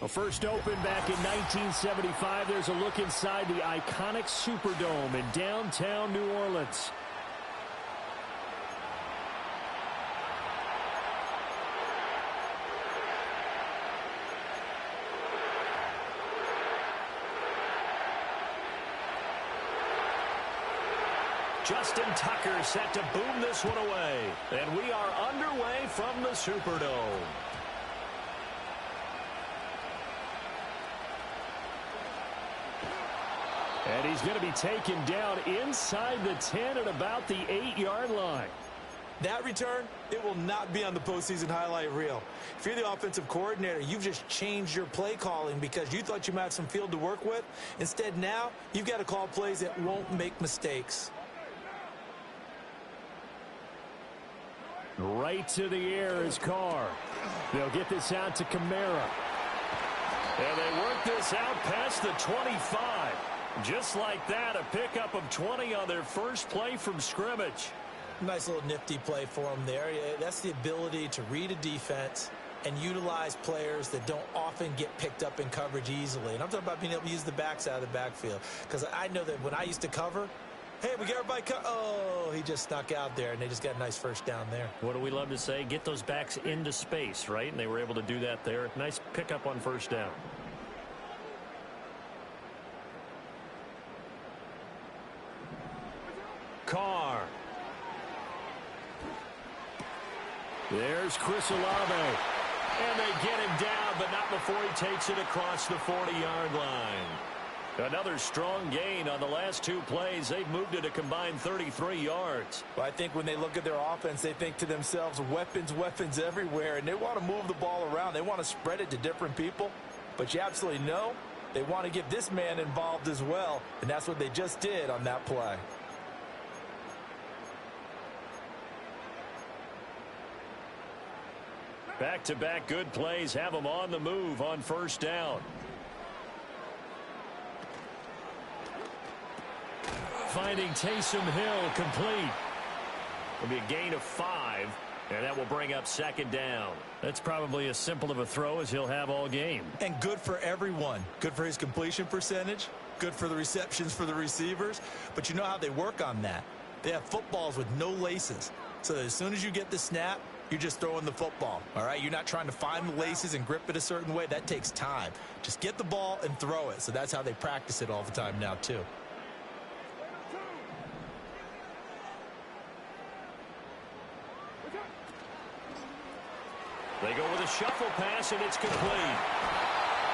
Well, first opened back in 1975, there's a look inside the iconic Superdome in downtown New Orleans. Justin Tucker set to boom this one away. And we are underway from the Superdome. And he's going to be taken down inside the 10 at about the 8-yard line. That return, it will not be on the postseason highlight reel. If you're the offensive coordinator, you've just changed your play calling because you thought you might have some field to work with. Instead, now, you've got to call plays that won't make mistakes. Right to the air is Carr. They'll get this out to Kamara. And they work this out past the 25. Just like that, a pickup of 20 on their first play from scrimmage. Nice little nifty play for them there. That's the ability to read a defense and utilize players that don't often get picked up in coverage easily. And I'm talking about being able to use the backs out of the backfield. Because I know that when I used to cover, hey, we got everybody oh, he just snuck out there, and they just got a nice first down there. What do we love to say? Get those backs into space, right? And they were able to do that there. Nice pickup on first down. Carr. There's Chris Olave. And they get him down, but not before he takes it across the 40-yard line. Another strong gain on the last two plays. They've moved it a combined 33 yards. Well, I think when they look at their offense, they think to themselves, weapons, weapons everywhere, and they want to move the ball around. They want to spread it to different people. But you absolutely know they want to get this man involved as well, and that's what they just did on that play. Back-to-back good plays have them on the move on first down. Finding Taysom Hill complete. It'll be a gain of 5, and that will bring up second down. That's probably as simple of a throw as he'll have all game. And good for everyone. Good for his completion percentage. Good for the receptions for the receivers. But you know how they work on that. They have footballs with no laces. So that as soon as you get the snap, you're just throwing the football, all right? You're not trying to find the laces and grip it a certain way. That takes time. Just get the ball and throw it. So that's how they practice it all the time now, too. They go with a shuffle pass, and it's complete.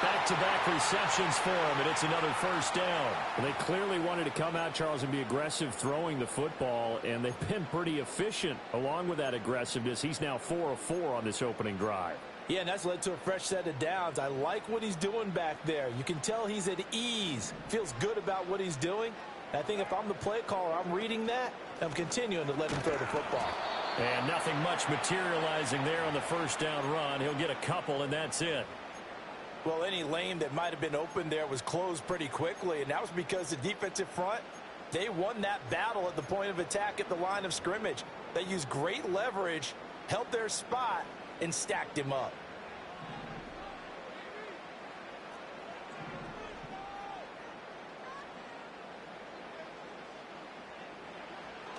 Back-to-back receptions for him, and it's another first down. Well, they clearly wanted to come out, Charles, and be aggressive throwing the football, and they've been pretty efficient along with that aggressiveness. He's now 4 of 4 on this opening drive. Yeah, and that's led to a fresh set of downs. I like what he's doing back there. You can tell he's at ease. Feels good about what he's doing. I think if I'm the play caller, I'm reading that, and I'm continuing to let him throw the football. And nothing much materializing there on the first down run. He'll get a couple, and that's it. Well, any lane that might have been open there was closed pretty quickly, and that was because the defensive front, they won that battle at the point of attack at the line of scrimmage. They used great leverage, held their spot, and stacked him up.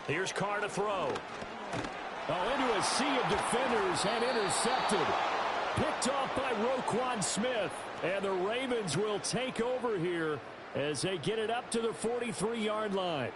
Here's Carr to throw. Oh, into a sea of defenders and intercepted. Picked off by Roquan Smith. And the Ravens will take over here as they get it up to the 43-yard line.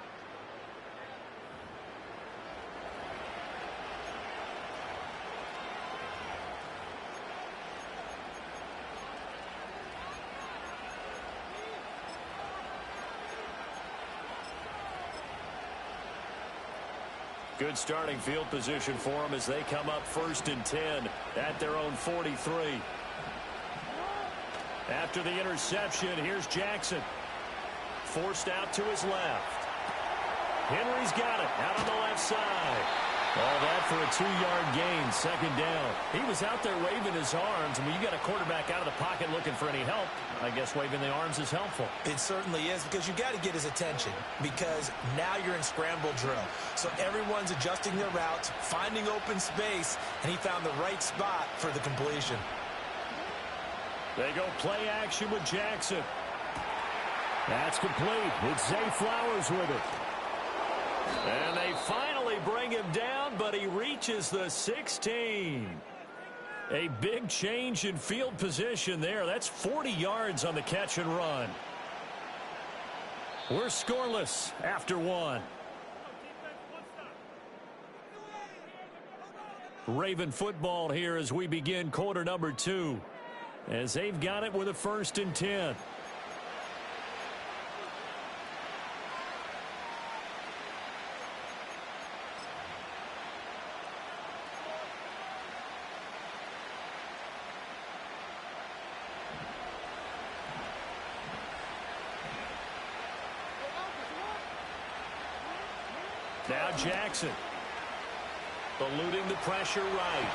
Good starting field position for them as they come up 1st and 10 at their own 43. After the interception, here's Jackson. Forced out to his left. Henry's got it out on the left side. All that for a 2-yard gain, second down. He was out there waving his arms. And when you got a quarterback out of the pocket looking for any help, I guess waving the arms is helpful. It certainly is, because you got to get his attention, because now you're in scramble drill. So everyone's adjusting their routes, finding open space, and he found the right spot for the completion. They go play action with Jackson. That's complete. It's Zay Flowers with it. And they finally bring him down, but he reaches the 16. A big change in field position there. That's 40 yards on the catch and run. We're scoreless after one. Raven football here as we begin quarter number 2. As they've got it with a 1st and 10. Now Jackson. Eluding the pressure right.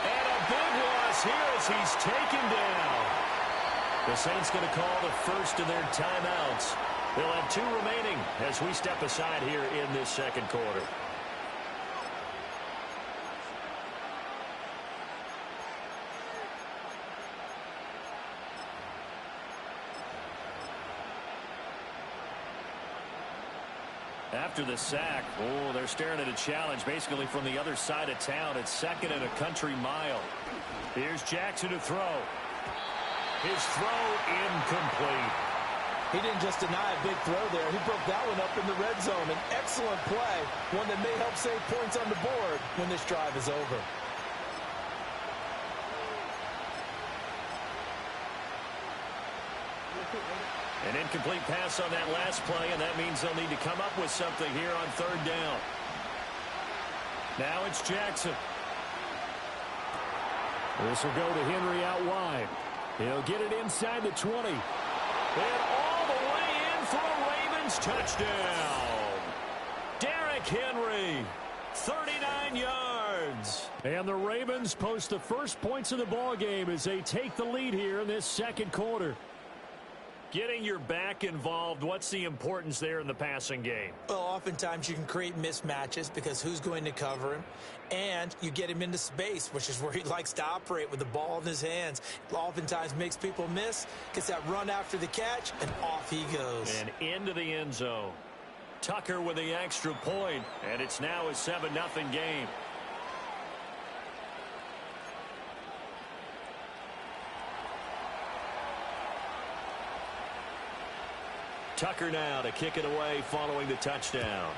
And a big loss here as he's taken down. The Saints going to call the first of their timeouts. They'll have 2 remaining as we step aside here in this second quarter. After the sack, they're staring at a challenge basically from the other side of town. It's 2nd and a country mile. Here's Jackson to throw. His throw incomplete. He didn't just deny a big throw there. He broke that one up in the red zone. An excellent play, one that may help save points on the board when this drive is over. An incomplete pass on that last play, and that means they'll need to come up with something here on 3rd down. Now it's Jackson. This will go to Henry out wide. He'll get it inside the 20. And all the way in for a Ravens touchdown. Derrick Henry, 39 yards. And the Ravens post the first points of the ball game as they take the lead here in this second quarter. Getting your back involved, what's the importance there in the passing game? Well, oftentimes you can create mismatches because who's going to cover him? And you get him into space, which is where he likes to operate with the ball in his hands. Oftentimes makes people miss, gets that run after the catch, and off he goes. And into the end zone. Tucker with the extra point, and it's now a 7-0 game. Tucker now to kick it away following the touchdown.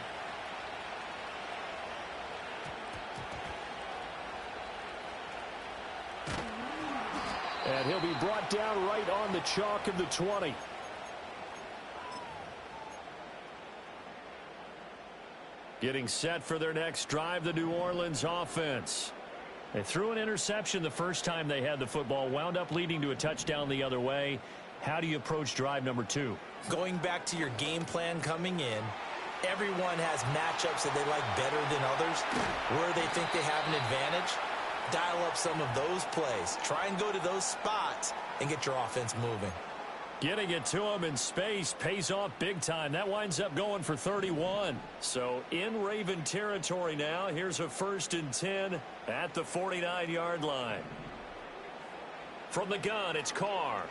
And he'll be brought down right on the chalk of the 20. Getting set for their next drive, the New Orleans offense. They threw an interception the first time they had the football, wound up leading to a touchdown the other way. How do you approach drive number 2? Going back to your game plan coming in, everyone has matchups that they like better than others, where they think they have an advantage. Dial up some of those plays. Try and go to those spots and get your offense moving. Getting it to him in space pays off big time. That winds up going for 31. So in Raven territory now, here's a 1st and 10 at the 49-yard line. From the gun, it's Carr.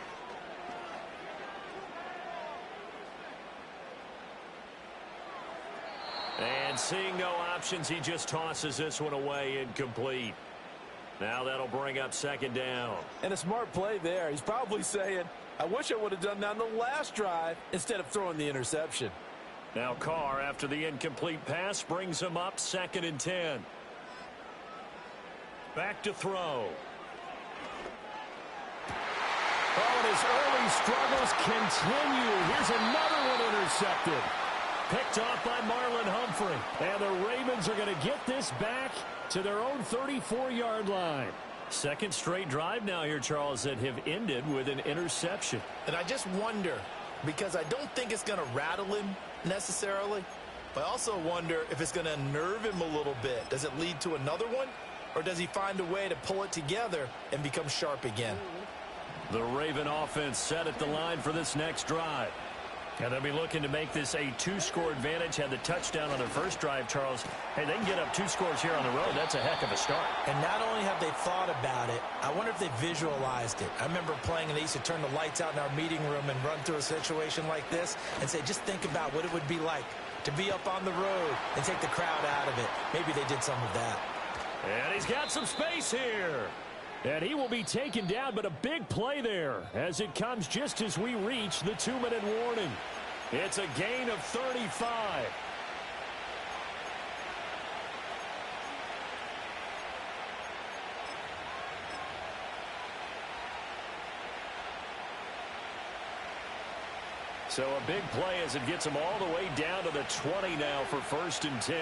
And seeing no options, he just tosses this one away incomplete. Now that'll bring up 2nd down. And a smart play there. He's probably saying, I wish I would have done that on the last drive instead of throwing the interception. Now Carr, after the incomplete pass, brings him up 2nd and 10. Back to throw. Oh, and his early struggles continue. Here's another one intercepted. Picked off by Marlon Humphrey. And the Ravens are going to get this back to their own 34-yard line. Second straight drive now here, Charles, that have ended with an interception. And I just wonder, because I don't think it's going to rattle him necessarily, but I also wonder if it's going to nerve him a little bit. Does it lead to another one, or does he find a way to pull it together and become sharp again? The Raven offense set at the line for this next drive. And they'll be looking to make this a two-score advantage. Had the touchdown on their first drive, Charles. Hey, they can get up 2 scores here on the road. That's a heck of a start. And not only have they thought about it, I wonder if they visualized it. I remember playing, and they used to turn the lights out in our meeting room and run through a situation like this and say, just think about what it would be like to be up on the road and take the crowd out of it. Maybe they did some of that. And he's got some space here. And he will be taken down, but a big play there as it comes just as we reach the 2-minute warning. It's a gain of 35. So a big play as it gets him all the way down to the 20 now for 1st and 10.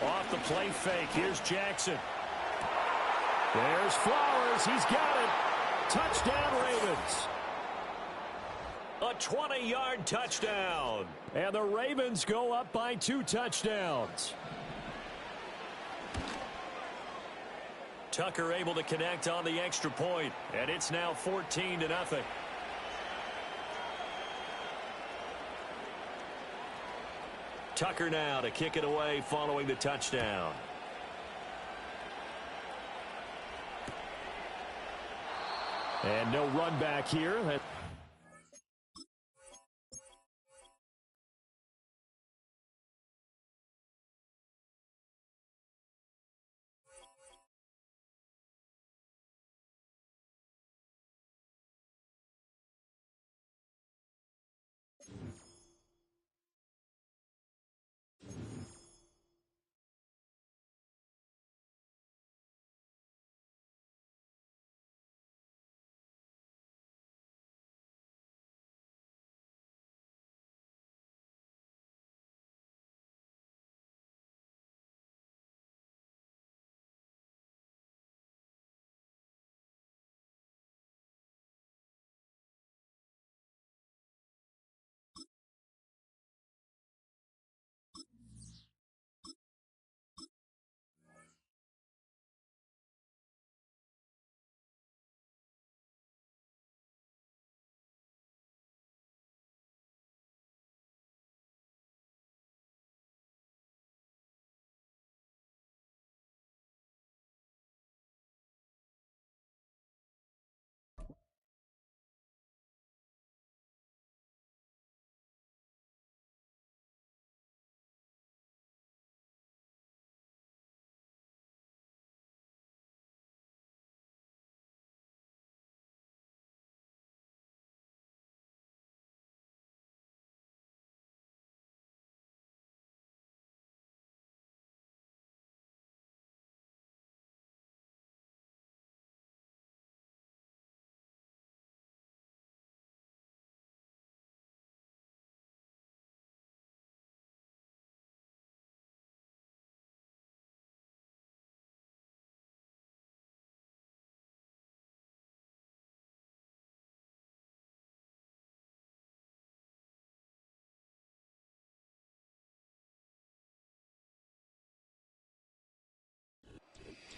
Off the play fake. Here's Jackson. There's Flowers. He's got it. Touchdown, Ravens. A 20-yard touchdown. And the Ravens go up by 2 touchdowns. Tucker able to connect on the extra point. And it's now 14-0. Tucker now to kick it away following the touchdown. And no run back here.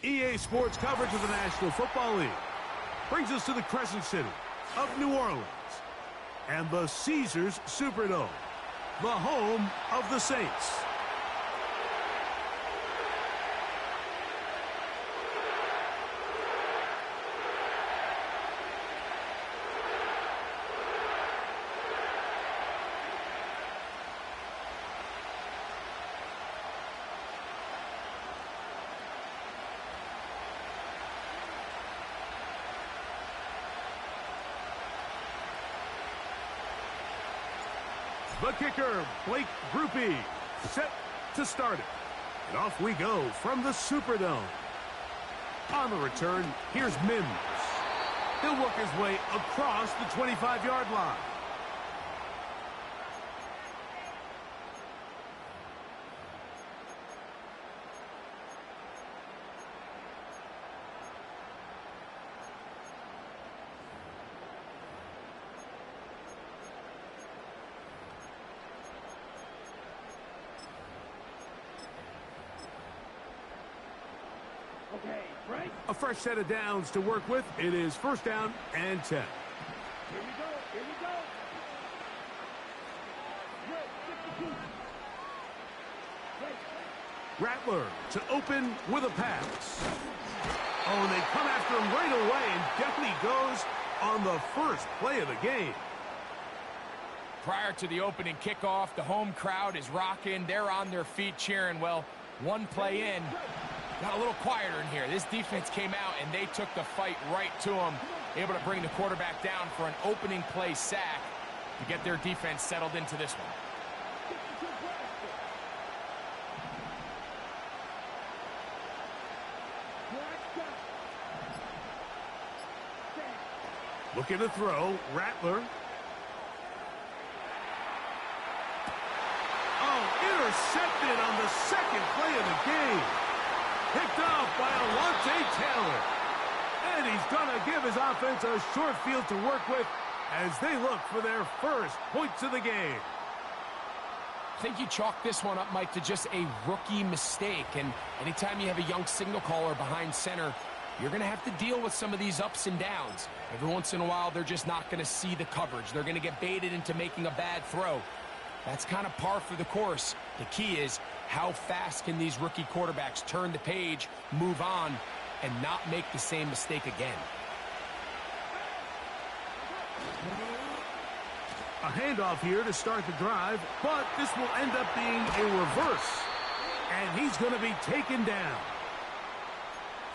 EA Sports coverage of the National Football League brings us to the Crescent City of New Orleans and the Caesars Superdome, the home of the Saints. The kicker, Blake Grupe, set to start it. And off we go from the Superdome. On the return, here's Mims. He'll work his way across the 25-yard line. A fresh set of downs to work with. It is 1st down and 10. Here we go. Rattler to open with a pass. Oh, and they come after him right away, and down he goes on the first play of the game. Prior to the opening kickoff, the home crowd is rocking. They're on their feet cheering. Well, one play in, got a little quieter in here. This defense came out, and they took the fight right to them, able to bring the quarterback down for an opening play sack to get their defense settled into this one. Looking to throw, Rattler. Oh, intercepted on the second play of the game. Picked off by Alontae Taylor. And he's going to give his offense a short field to work with as they look for their first points of the game. I think you chalk this one up, Mike, to just a rookie mistake. And anytime you have a young signal caller behind center, you're going to have to deal with some of these ups and downs. Every once in a while, they're just not going to see the coverage. They're going to get baited into making a bad throw. That's kind of par for the course. The key is how fast can these rookie quarterbacks turn the page, move on, and not make the same mistake again. A handoff here to start the drive, but this will end up being a reverse. And he's going to be taken down.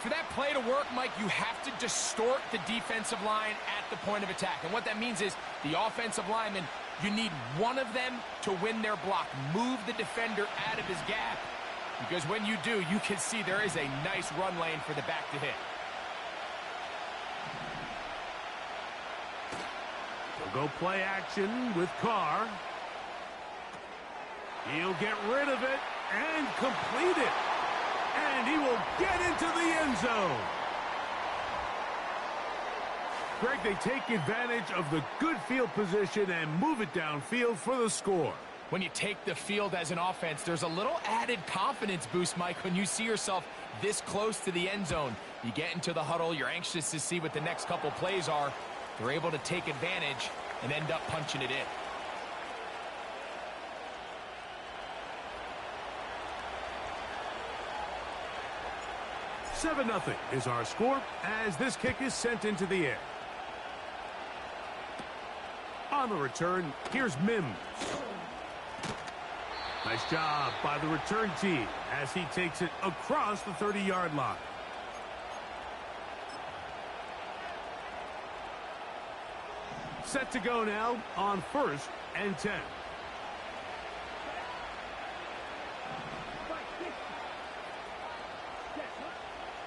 For that play to work, Mike, you have to distort the defensive line at the point of attack. And what that means is the offensive lineman, you need one of them to win their block. Move the defender out of his gap. Because when you do, you can see there is a nice run lane for the back to hit. They'll go play action with Carr. He'll get rid of it and complete it. And he will get into the end zone. Greg, they take advantage of the good field position and move it downfield for the score. When you take the field as an offense, there's a little added confidence boost, Mike, when you see yourself this close to the end zone. You get into the huddle, you're anxious to see what the next couple plays are. They're able to take advantage and end up punching it in. Seven 0 is our score as this kick is sent into the air. On the return, here's Mims. Nice job by the return team as he takes it across the 30-yard line. Set to go now on 1st and 10.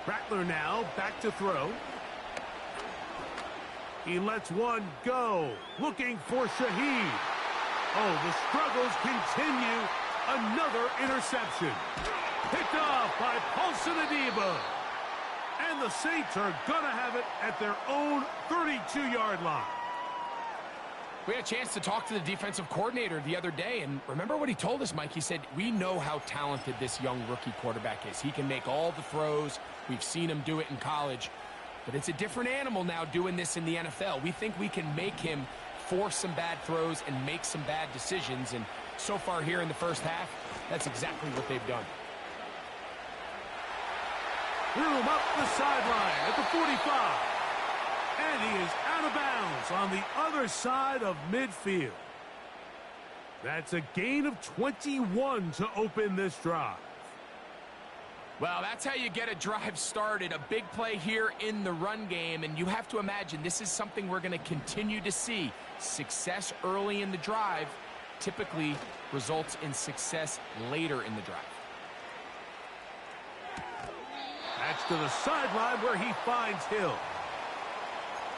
Rattler now back to throw. He lets one go. Looking for Shaheed. Oh, the struggles continue. Another interception. Picked off by Paulson Adebo. And the Saints are going to have it at their own 32-yard line. We had a chance to talk to the defensive coordinator the other day, and remember what he told us, Mike? He said, we know how talented this young rookie quarterback is. He can make all the throws. We've seen him do it in college. But it's a different animal now doing this in the NFL. We think we can make him force some bad throws and make some bad decisions. And so far here in the first half, that's exactly what they've done. Room up the sideline at the 45. And he is out of bounds on the other side of midfield. That's a gain of 21 to open this drive. Well, that's how you get a drive started. A big play here in the run game, and you have to imagine this is something we're going to continue to see. Success early in the drive typically results in success later in the drive. That's to the sideline where he finds Hill.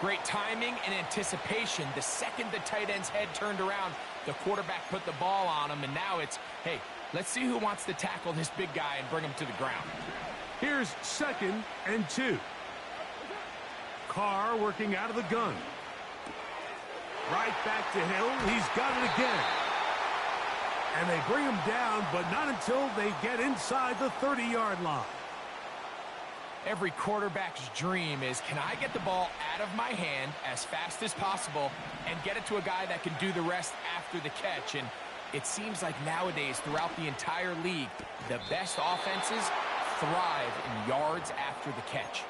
Great timing and anticipation. The second the tight end's head turned around, the quarterback put the ball on him, and now it's, hey, let's see who wants to tackle this big guy and bring him to the ground. Here's 2nd and 2. Carr working out of the gun. Right back to Hill. He's got it again. And they bring him down, but not until they get inside the 30-yard line. Every quarterback's dream is, can I get the ball out of my hand as fast as possible and get it to a guy that can do the rest after the catch? And It seems like nowadays, throughout the entire league, the best offenses thrive in yards after the catch.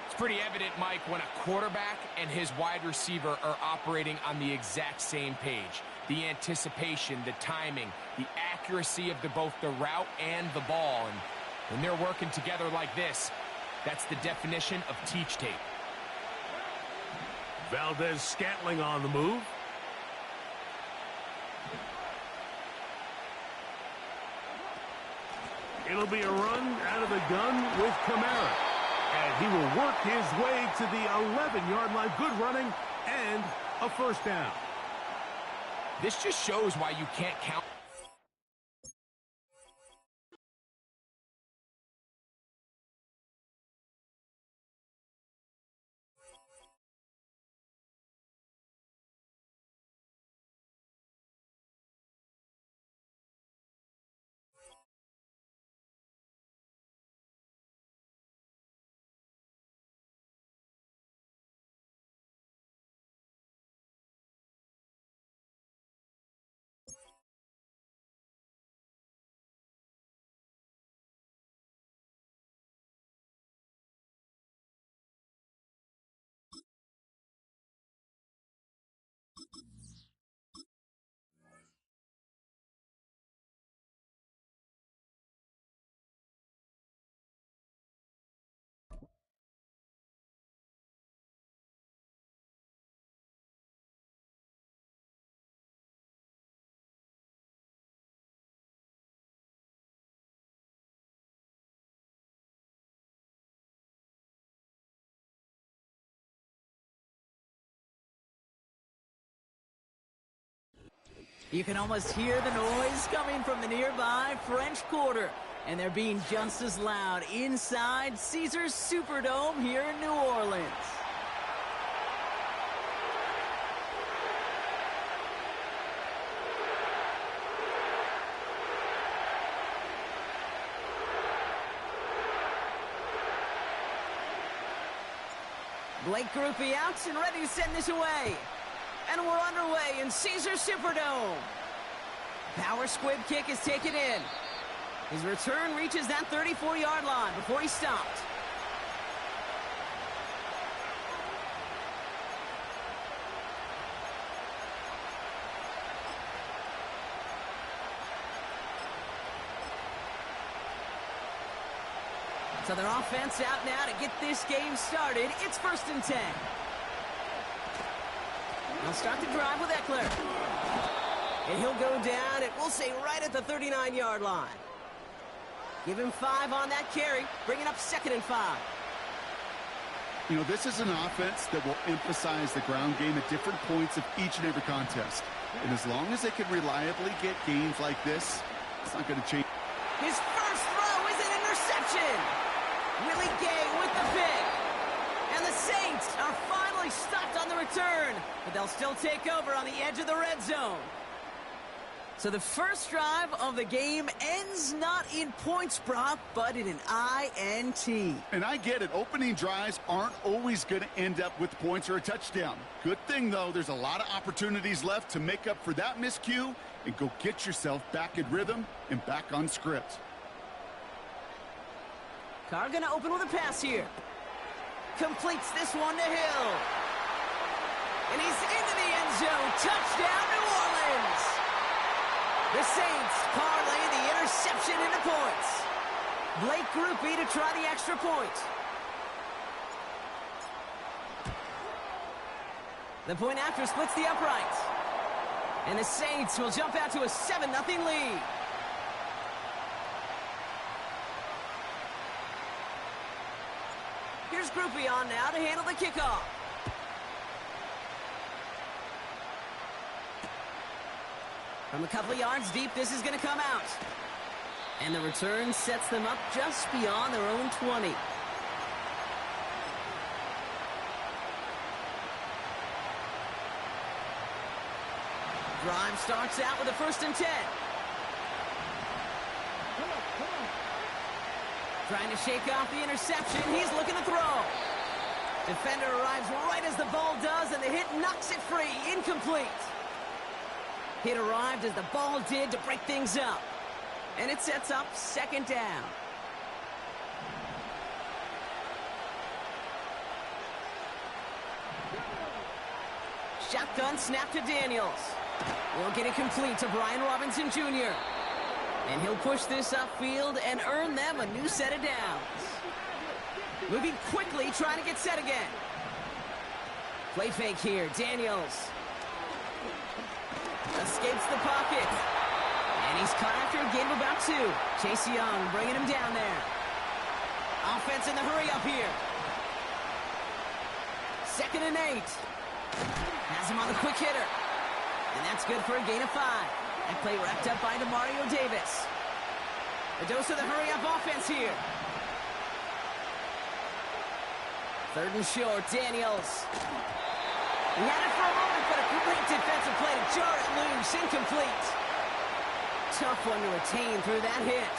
It's pretty evident, Mike, when a quarterback and his wide receiver are operating on the exact same page. The anticipation, the timing, the accuracy of both the route and the ball. And when they're working together like this, that's the definition of teach tape. Valdez-Scantling on the move. It'll be a run out of the gun with Kamara. And he will work his way to the 11-yard line. Good running and a first down. This just shows why you can't count. You can almost hear the noise coming from the nearby French Quarter. And they're being just as loud inside Caesars Superdome here in New Orleans. Blake Grupe out and ready to send this away. And we're underway in Caesars Superdome. Power squib kick is taken in. His return reaches that 34-yard line before he stopped. So their offense out now to get this game started. It's 1st and 10. They'll start the drive with Eckler. And he'll go down, we'll say right at the 39-yard line. Give him 5 on that carry, bringing up 2nd and 5. You know, this is an offense that will emphasize the ground game at different points of each and every contest. And as long as they can reliably get gains like this, it's not going to change. His first throw is an interception. Willie Gay with the pick. And the Saints are finally stopped on the return, but they'll still take over on the edge of the red zone. So the first drive of the game ends not in points, Brock, but in an INT. And I get it. Opening drives aren't always going to end up with points or a touchdown. Good thing, though, there's a lot of opportunities left to make up for that miscue and go get yourself back in rhythm and back on script. Carr going to open with a pass here. Completes this one to Hill. And he's into the end zone. Touchdown, New Orleans. The Saints parlay the interception into points. Blake Grupe to try the extra point. The point after splits the uprights. And the Saints will jump out to a 7-0 lead. Here's Grupe on now to handle the kickoff. From a couple of yards deep, this is going to come out. And the return sets them up just beyond their own 20. Drive starts out with a 1st and 10. Trying to shake off the interception. He's looking to throw. Defender arrives right as the ball does, and the hit knocks it free. Incomplete. Hit arrived as the ball did to break things up. And it sets up second down. Shotgun snap to Daniels. Will get it complete to Brian Robinson Jr. And he'll push this upfield and earn them a new set of downs. Moving quickly, trying to get set again. Play fake here, Daniels. Escapes the pocket. And he's caught after a gain of about 2. Chase Young bringing him down there. Offense in the hurry up here. 2nd and 8. Has him on the quick hitter. And that's good for a gain of 5. That play wrapped up by Demario Davis. A dose of the hurry-up offense here. 3rd and short, Daniels. He had it for a moment, but a great defensive play to jar it loose. Incomplete. Tough one to retain through that hit.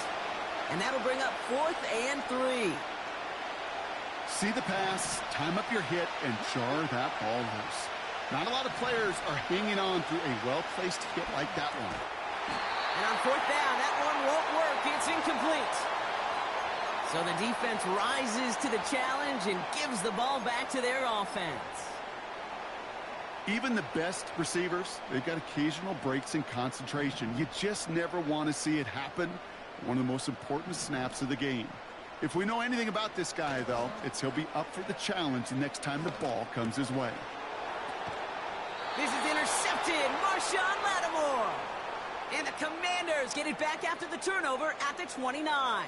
And that'll bring up 4th and 3. See the pass, time up your hit, and jar that ball loose. Not a lot of players are hanging on to a well-placed hit like that one. And on 4th down, that one won't work. It's incomplete. So the defense rises to the challenge and gives the ball back to their offense. Even the best receivers, they've got occasional breaks in concentration. You just never want to see it happen. One of the most important snaps of the game. If we know anything about this guy, though, it's he'll be up for the challenge the next time the ball comes his way. This is intercepted. Marshawn Lattimore. And the Commanders get it back after the turnover at the 29.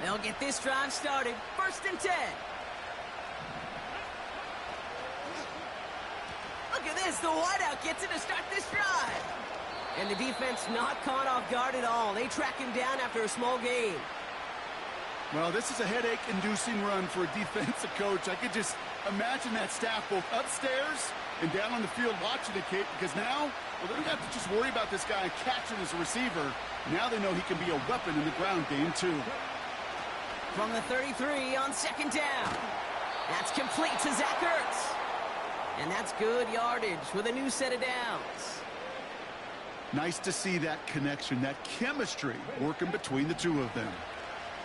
They'll get this drive started. 1st and 10. Look at this. The wideout gets it to start this drive. And the defense not caught off guard at all. They track him down after a small gain. Well, this is a headache-inducing run for a defensive coach. I could just imagine that staff both upstairs and down on the field watching it, Kate, because now, well, they don't have to just worry about this guy catching as a receiver. Now they know he can be a weapon in the ground game, too. From the 33 on 2nd down. That's complete to Zach Ertz. And that's good yardage with a new set of downs. Nice to see that connection, that chemistry working between the two of them.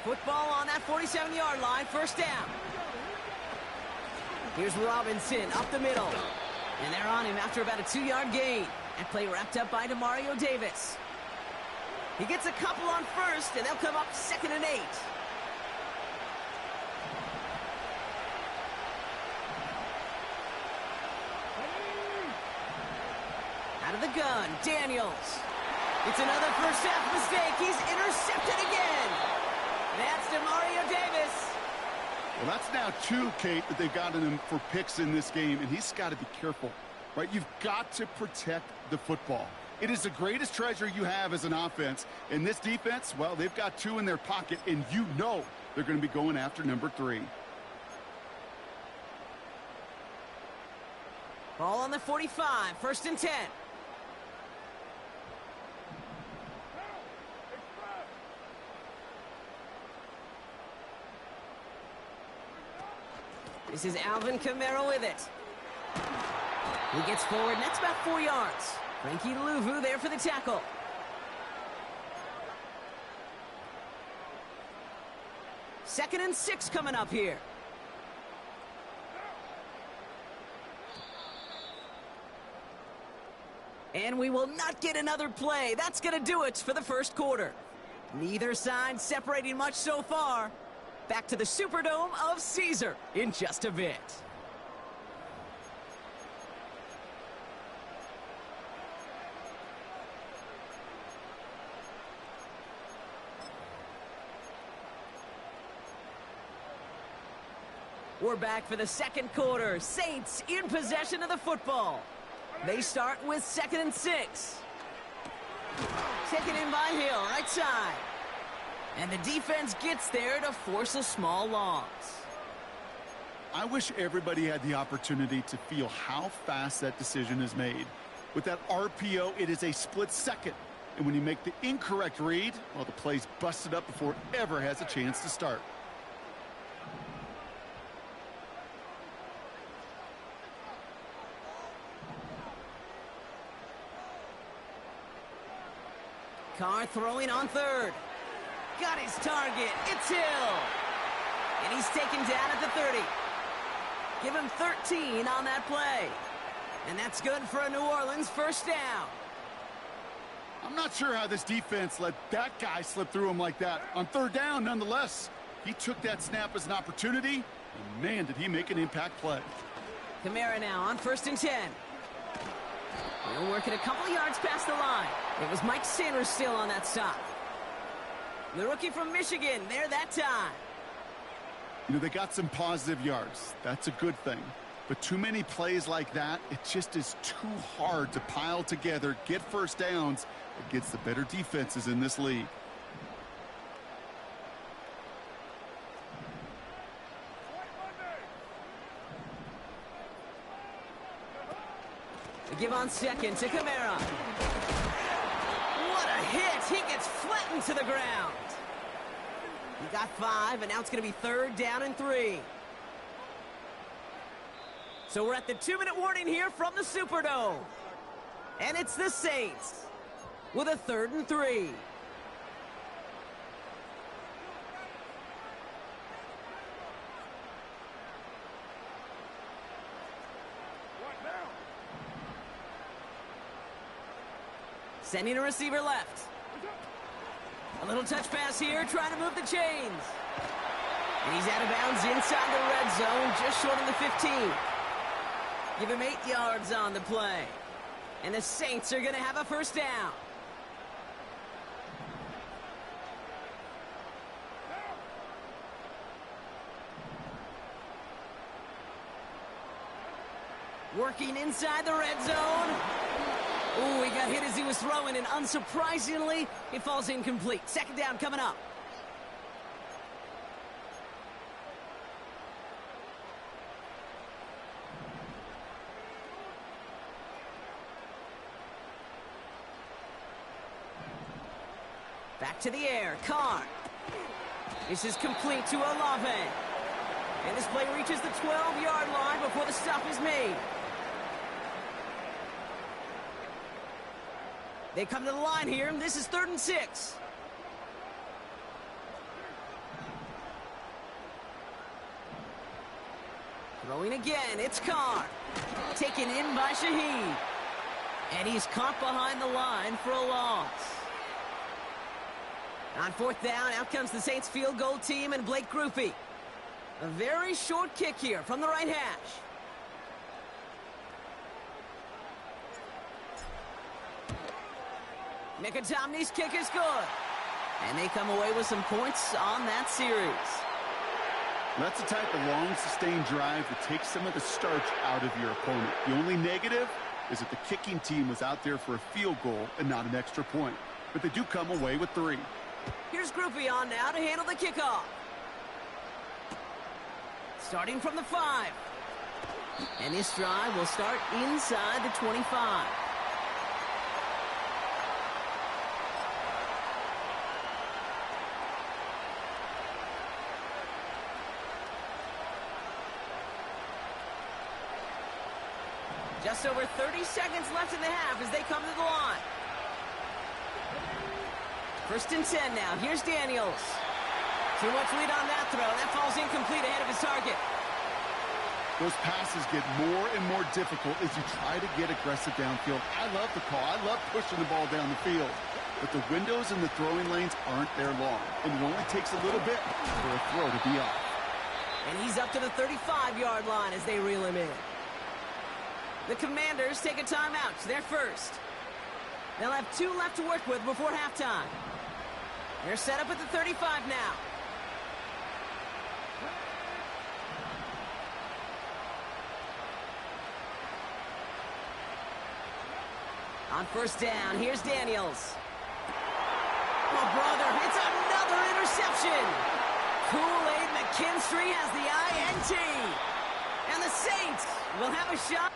Football on that 47-yard line, 1st down. Here's Robinson up the middle. And they're on him after about a 2-yard gain. That play wrapped up by Demario Davis. He gets a couple on 1st, and they'll come up 2nd and 8. Out of the gun, Daniels. It's another first half mistake. He's intercepted again. That's Demario Davis. Well, that's now 2, Kate, that they've gotten him for picks in this game, and he's got to be careful, right? You've got to protect the football. It is the greatest treasure you have as an offense. And this defense, well, they've got 2 in their pocket, and you know they're going to be going after number 3. Ball on the 45, 1st and 10. This is Alvin Kamara with it. He gets forward, and that's about 4 yards. Frankie Louvu there for the tackle. Second and 6 coming up here. And we will not get another play. That's going to do it for the first quarter. Neither side separating much so far. Back to the Superdome of Caesar in just a bit. We're back for the second quarter. Saints in possession of the football. They start with 2nd and 6. Taken in by Hill, right side. And the defense gets there to force a small loss. I wish everybody had the opportunity to feel how fast that decision is made. With that RPO, it is a split second. And when you make the incorrect read, well, the play's busted up before it ever has a chance to start. Carr throwing on third. Got his target. It's Hill. And he's taken down at the 30. Give him 13 on that play. And that's good for a New Orleans first down. I'm not sure how this defense let that guy slip through him like that. On third down, nonetheless, he took that snap as an opportunity, and man, did he make an impact play. Kamara now on 1st and 10. He'll work it a couple yards past the line. It was Mike Sanders still on that stop. The rookie from Michigan there that time. You know, they got some positive yards. That's a good thing. But too many plays like that, it just is too hard to pile together, get first downs against the better defenses in this league. They give on second to Kamara. What a hit! He gets flattened to the ground. He got 5, and now it's going to be 3rd down and 3. So we're at the 2-minute warning here from the Superdome. And it's the Saints with a 3rd and 3. Sending a receiver left. A little touch pass here, trying to move the chains. And he's out of bounds inside the red zone, just short of the 15. Give him 8 yards on the play. And the Saints are going to have a first down. Working inside the red zone. Ooh, he got hit as he was throwing, and unsurprisingly, it falls incomplete. 2nd down coming up. Back to the air, Carr. This is complete to Olave. And this play reaches the 12-yard line before the stop is made. They come to the line here, and this is 3rd and 6. Throwing again, it's Carr. Taken in by Shaheed. And he's caught behind the line for a loss. On 4th down, out comes the Saints field goal team and Blake Grupe. A very short kick here from the right hash. Mikatomny's kick is good. And they come away with some points on that series. That's the type of long, sustained drive that takes some of the starch out of your opponent. The only negative is that the kicking team was out there for a field goal and not an extra point. But they do come away with 3. Here's Grupe on now to handle the kickoff. Starting from the 5. And this drive will start inside the 25. Just over 30 seconds left in the half as they come to the line. 1st and 10 now. Here's Daniels. Too much lead on that throw. That falls incomplete ahead of his target. Those passes get more and more difficult as you try to get aggressive downfield. I love the call. I love pushing the ball down the field. But the windows in the throwing lanes aren't there long. And it only takes a little bit for a throw to be off. And he's up to the 35-yard line as they reel him in. The Commanders take a timeout. They're first. They'll have 2 left to work with before halftime. They're set up at the 35 now. On 1st down, here's Daniels. Oh, brother, it's another interception. Kool-Aid McKinstry has the INT. And the Saints will have a shot.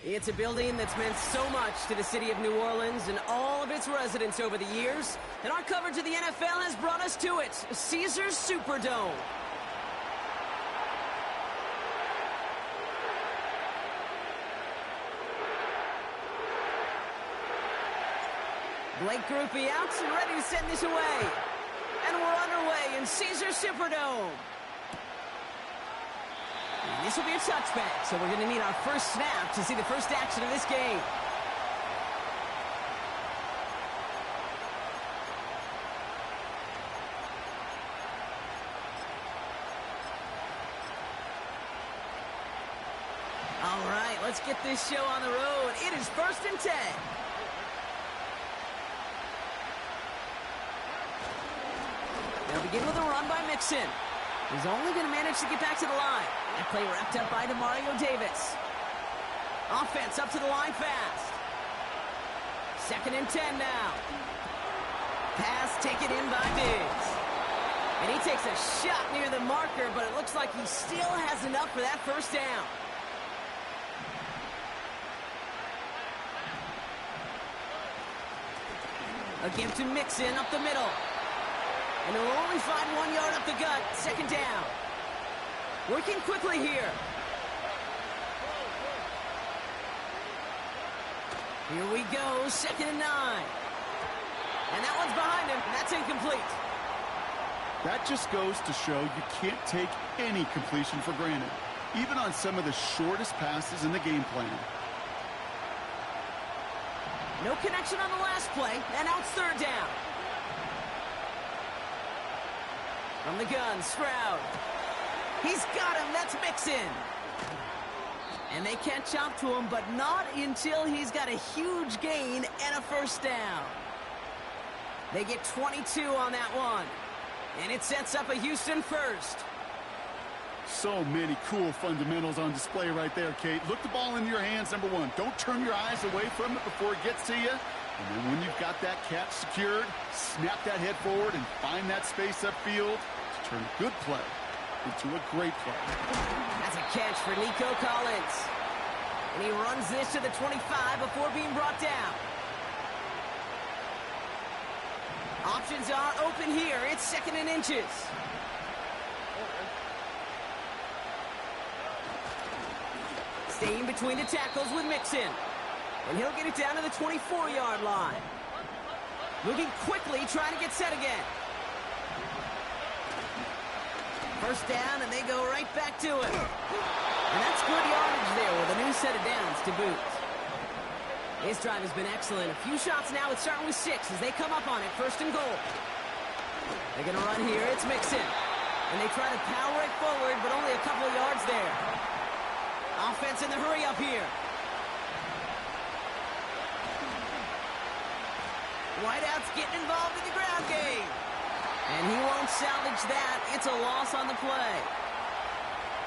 It's a building that's meant so much to the city of New Orleans and all of its residents over the years. And our coverage of the NFL has brought us to it, Caesars Superdome. Blake Grupe out and ready to send this away. And we're underway in Caesars Superdome. This will be a touchback, so we're going to need our first snap to see the first action of this game. All right, let's get this show on the road. It is 1st and 10. They'll begin with a run by Mixon. He's only going to manage to get back to the line. That play wrapped up by Demario Davis. Offense up to the line fast. 2nd and 10 now. Pass taken in by Diggs. And he takes a shot near the marker, but it looks like he still has enough for that first down. A give to Mixon up the middle. And he'll only find 1 yard up the gut. 2nd down. Working quickly here. Here we go. 2nd and 9. And that one's behind him. And that's incomplete. That just goes to show you can't take any completion for granted, even on some of the shortest passes in the game plan. No connection on the last play. And now it's 3rd down. From the gun, Stroud. He's got him. That's Mixon. And they can't jump to him, but not until he's got a huge gain and a first down. They get 22 on that one. And it sets up a Houston first. So many cool fundamentals on display right there, Kate. Look the ball into your hands, number one. Don't turn your eyes away from it before it gets to you. And then when you've got that catch secured, snap that head forward and find that space upfield to turn a good play into a great play. That's a catch for Nico Collins. And he runs this to the 25 before being brought down. Options are open here. It's 2nd and inches. Staying between the tackles with Mixon. And he'll get it down to the 24-yard line. Moving quickly, trying to get set again. First down, and they go right back to it. And that's good yardage there with a new set of downs to boot. His drive has been excellent. A few shots now. It's starting with 6 as they come up on it. 1st and goal. They're going to run here. It's Mixon. And they try to power it forward, but only a couple of yards there. Offense in the hurry up here. Whiteout's getting involved in the ground game. And he won't salvage that. It's a loss on the play.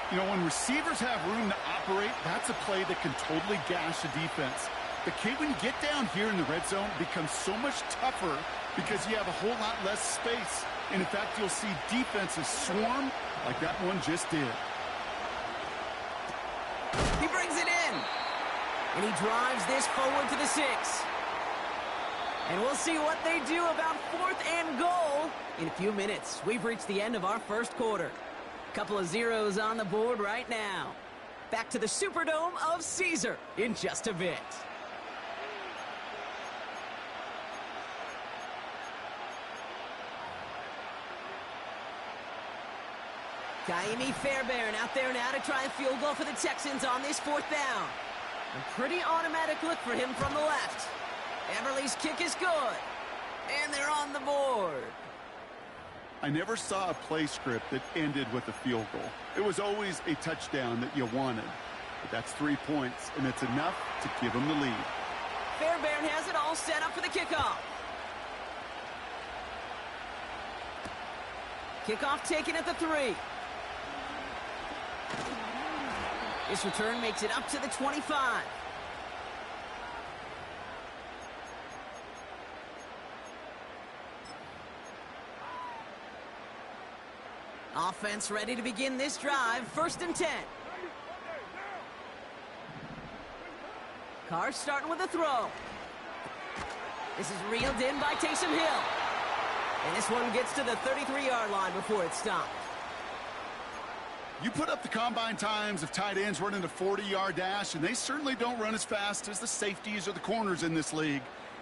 You know, when receivers have room to operate, that's a play that can totally gash a defense. But, Kate, when you get down here in the red zone, it becomes so much tougher because you have a whole lot less space. And, in fact, you'll see defenses swarm like that one just did. He brings it in. And he drives this forward to the 6. And we'll see what they do about 4th and goal in a few minutes. We've reached the end of our first quarter. Couple of zeros on the board right now. Back to the Superdome of Caesar in just a bit. Kaimi Fairbairn out there now to try a field goal for the Texans on this 4th down. A pretty automatic look for him from the left. Everly's kick is good. And they're on the board. I never saw a play script that ended with a field goal. It was always a touchdown that you wanted. But that's 3 points, and it's enough to give them the lead. Fairbairn has it all set up for the kickoff. Kickoff taken at the 3. This return makes it up to the 25. Offense ready to begin this drive. 1st and 10. Carr starting with a throw. This is reeled in by Taysom Hill. And this one gets to the 33-yard line before it's stopped. You put up the combine times of tight ends running a 40-yard dash, and they certainly don't run as fast as the safeties or the corners in this league.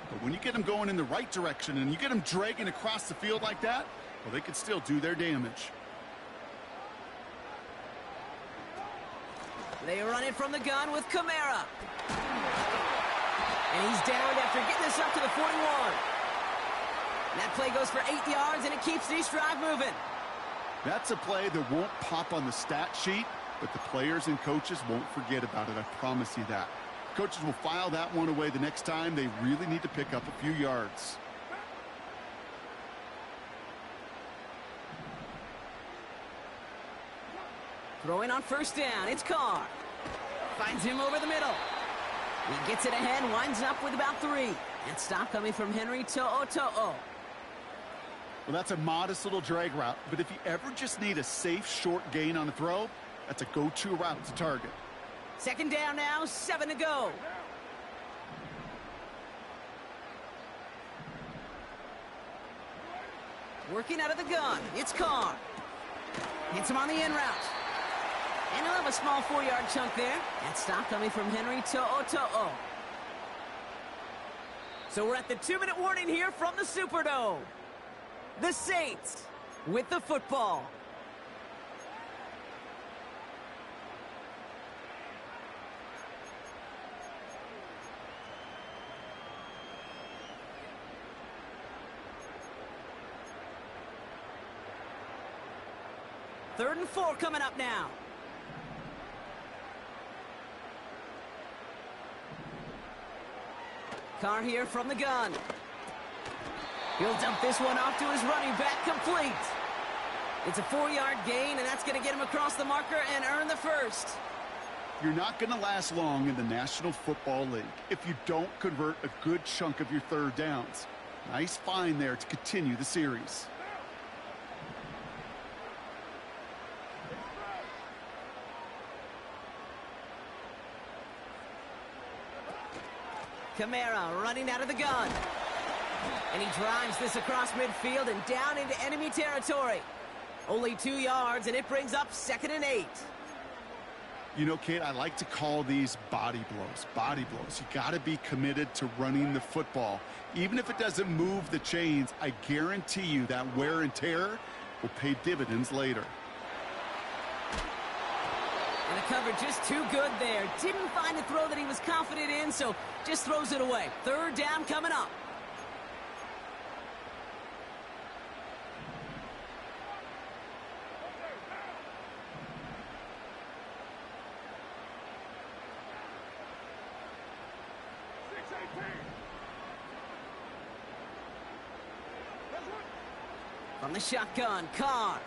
But when you get them going in the right direction and you get them dragging across the field like that, well, they can still do their damage. They run it from the gun with Kamara. And he's down after getting this up to the 41. And that play goes for 8 yards, and it keeps this drive moving. That's a play that won't pop on the stat sheet, but the players and coaches won't forget about it. I promise you that. Coaches will file that one away the next time they really need to pick up a few yards. Throwing on first down, it's Carr. Finds him over the middle. He gets it ahead, winds up with about 3. And stop coming from Henry To'o. Well, that's a modest little drag route, but if you ever just need a safe, short gain on a throw, that's a go-to route to target. Second down now, 7 to go. Working out of the gun, it's Carr. Hits him on the in route. And he'll have a small 4-yard chunk there. And stop coming from Henry To'o. So we're at the 2-minute warning here from the Superdome. The Saints with the football. Third and 4 coming up now. Carr here from the gun. He'll dump this one off to his running back, complete. It's a 4-yard gain, and that's going to get him across the marker and earn the first. You're not going to last long in the National Football League if you don't convert a good chunk of your third downs. Nice find there to continue the series. Kamara running out of the gun. And he drives this across midfield and down into enemy territory. Only 2 yards, and it brings up 2nd and 8. You know, Kate, I like to call these body blows. Body blows. You got to be committed to running the football. Even if it doesn't move the chains, I guarantee you that wear and tear will pay dividends later. And the coverage just too good there. Didn't find a throw that he was confident in, so just throws it away. Third down coming up. From the shotgun, Carr.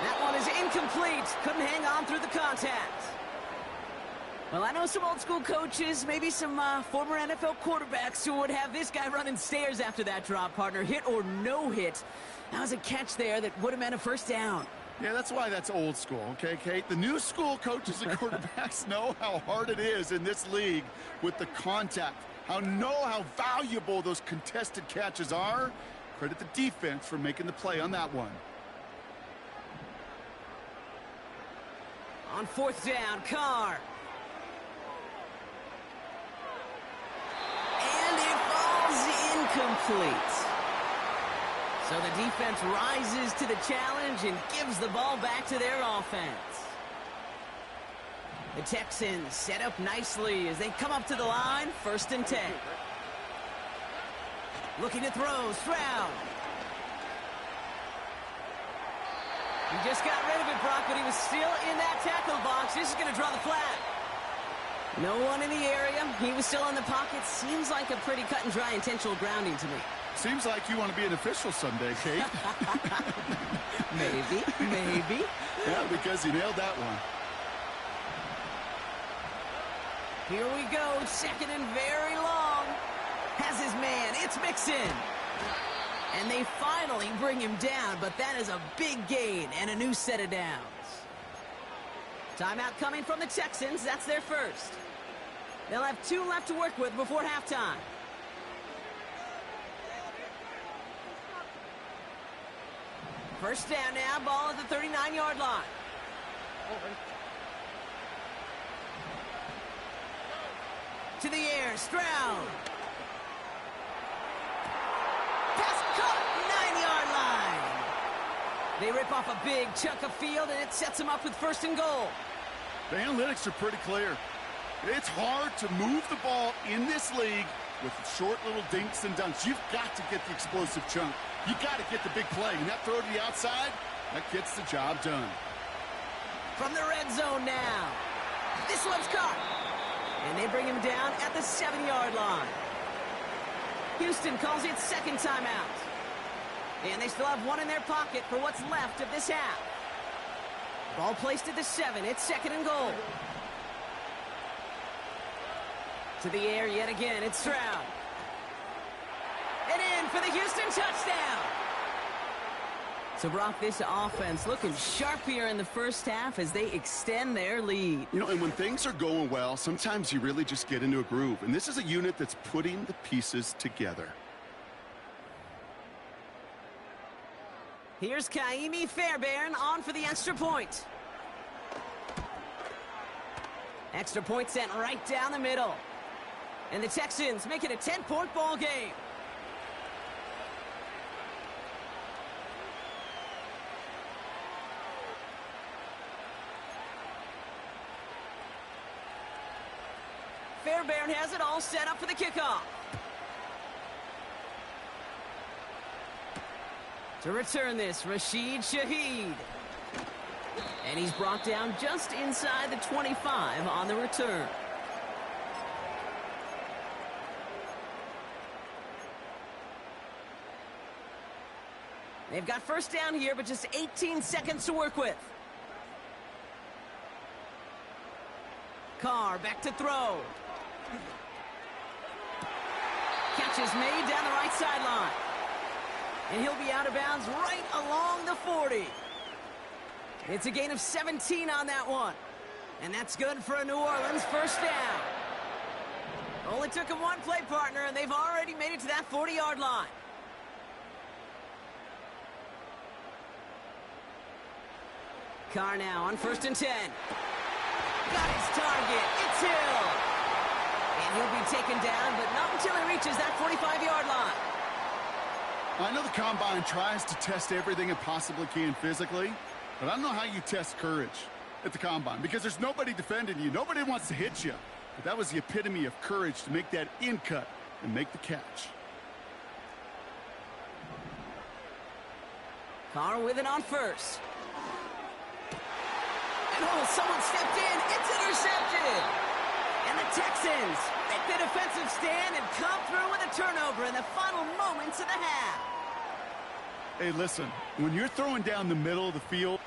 That one is incomplete. Couldn't hang on through the contact. Well, I know some old school coaches, maybe some former NFL quarterbacks who would have this guy running stairs after that drop, partner. Hit or no hit. That was a catch there that would have meant a first down. Yeah, that's why that's old school, okay, Kate? The new school coaches and quarterbacks know how hard it is in this league with the contact. How valuable those contested catches are. Credit the defense for making the play on that one. On fourth down, Carr. And it falls incomplete. So the defense rises to the challenge and gives the ball back to their offense. The Texans set up nicely as they come up to the line, 1st and 10. Looking to throw, Stroud. He just got rid of it, Brock, but he was still in that tackle box. This is going to draw the flag. No one in the area. He was still in the pocket. Seems like a pretty cut and dry intentional grounding to me. Seems like you want to be an official someday, Kate. Maybe. Yeah, because he nailed that one. Here we go, 2nd and very long. Has his man, it's Mixon. And they finally bring him down, but that is a big gain and a new set of downs. Timeout coming from the Texans, that's their first. They'll have 2 left to work with before halftime. First down now, ball at the 39-yard line. To the air, Stroud. Pass caught, 9-yard line. They rip off a big chunk of field, and it sets them up with first and goal. The analytics are pretty clear. It's hard to move the ball in this league with short little dinks and dunks. You've got to get the explosive chunk. You got to get the big play. And that throw to the outside, that gets the job done. From the red zone now. This one's caught. And they bring him down at the 7-yard line. Houston calls it second timeout. And they still have 1 in their pocket for what's left of this half. Ball placed at the 7. It's second and goal. To the air yet again. It's Stroud. And in for the Houston touchdown. So, Brock, this offense looking sharp here in the first half as they extend their lead. You know, and when things are going well, sometimes you really just get into a groove. And this is a unit that's putting the pieces together. Here's Kaimi Fairbairn on for the extra point. Extra point sent right down the middle. And the Texans make it a 10-point ball game. Fairbairn has it all set up for the kickoff. To return this, Rashid Shaheed. And he's brought down just inside the 25 on the return. They've got first down here, but just 18 seconds to work with. Carr back to throw. Catch is made down the right sideline. And he'll be out of bounds right along the 40. It's a gain of 17 on that one. And that's good for a New Orleans first down. Only took him 1 play, partner, and they've already made it to that 40-yard line. Carr now on first and 10. Got his target. It's Hill. And he'll be taken down, but not until he reaches that 45-yard line. I know the Combine tries to test everything it possibly can physically, but I don't know how you test courage at the Combine because there's nobody defending you. Nobody wants to hit you. But that was the epitome of courage to make that in cut and make the catch. Carr with it on first. And oh, someone stepped in. It's intercepted. And the Texans make the defensive stand and come through with a turnover in the final moments of the half. Hey, listen, when you're throwing down the middle of the field,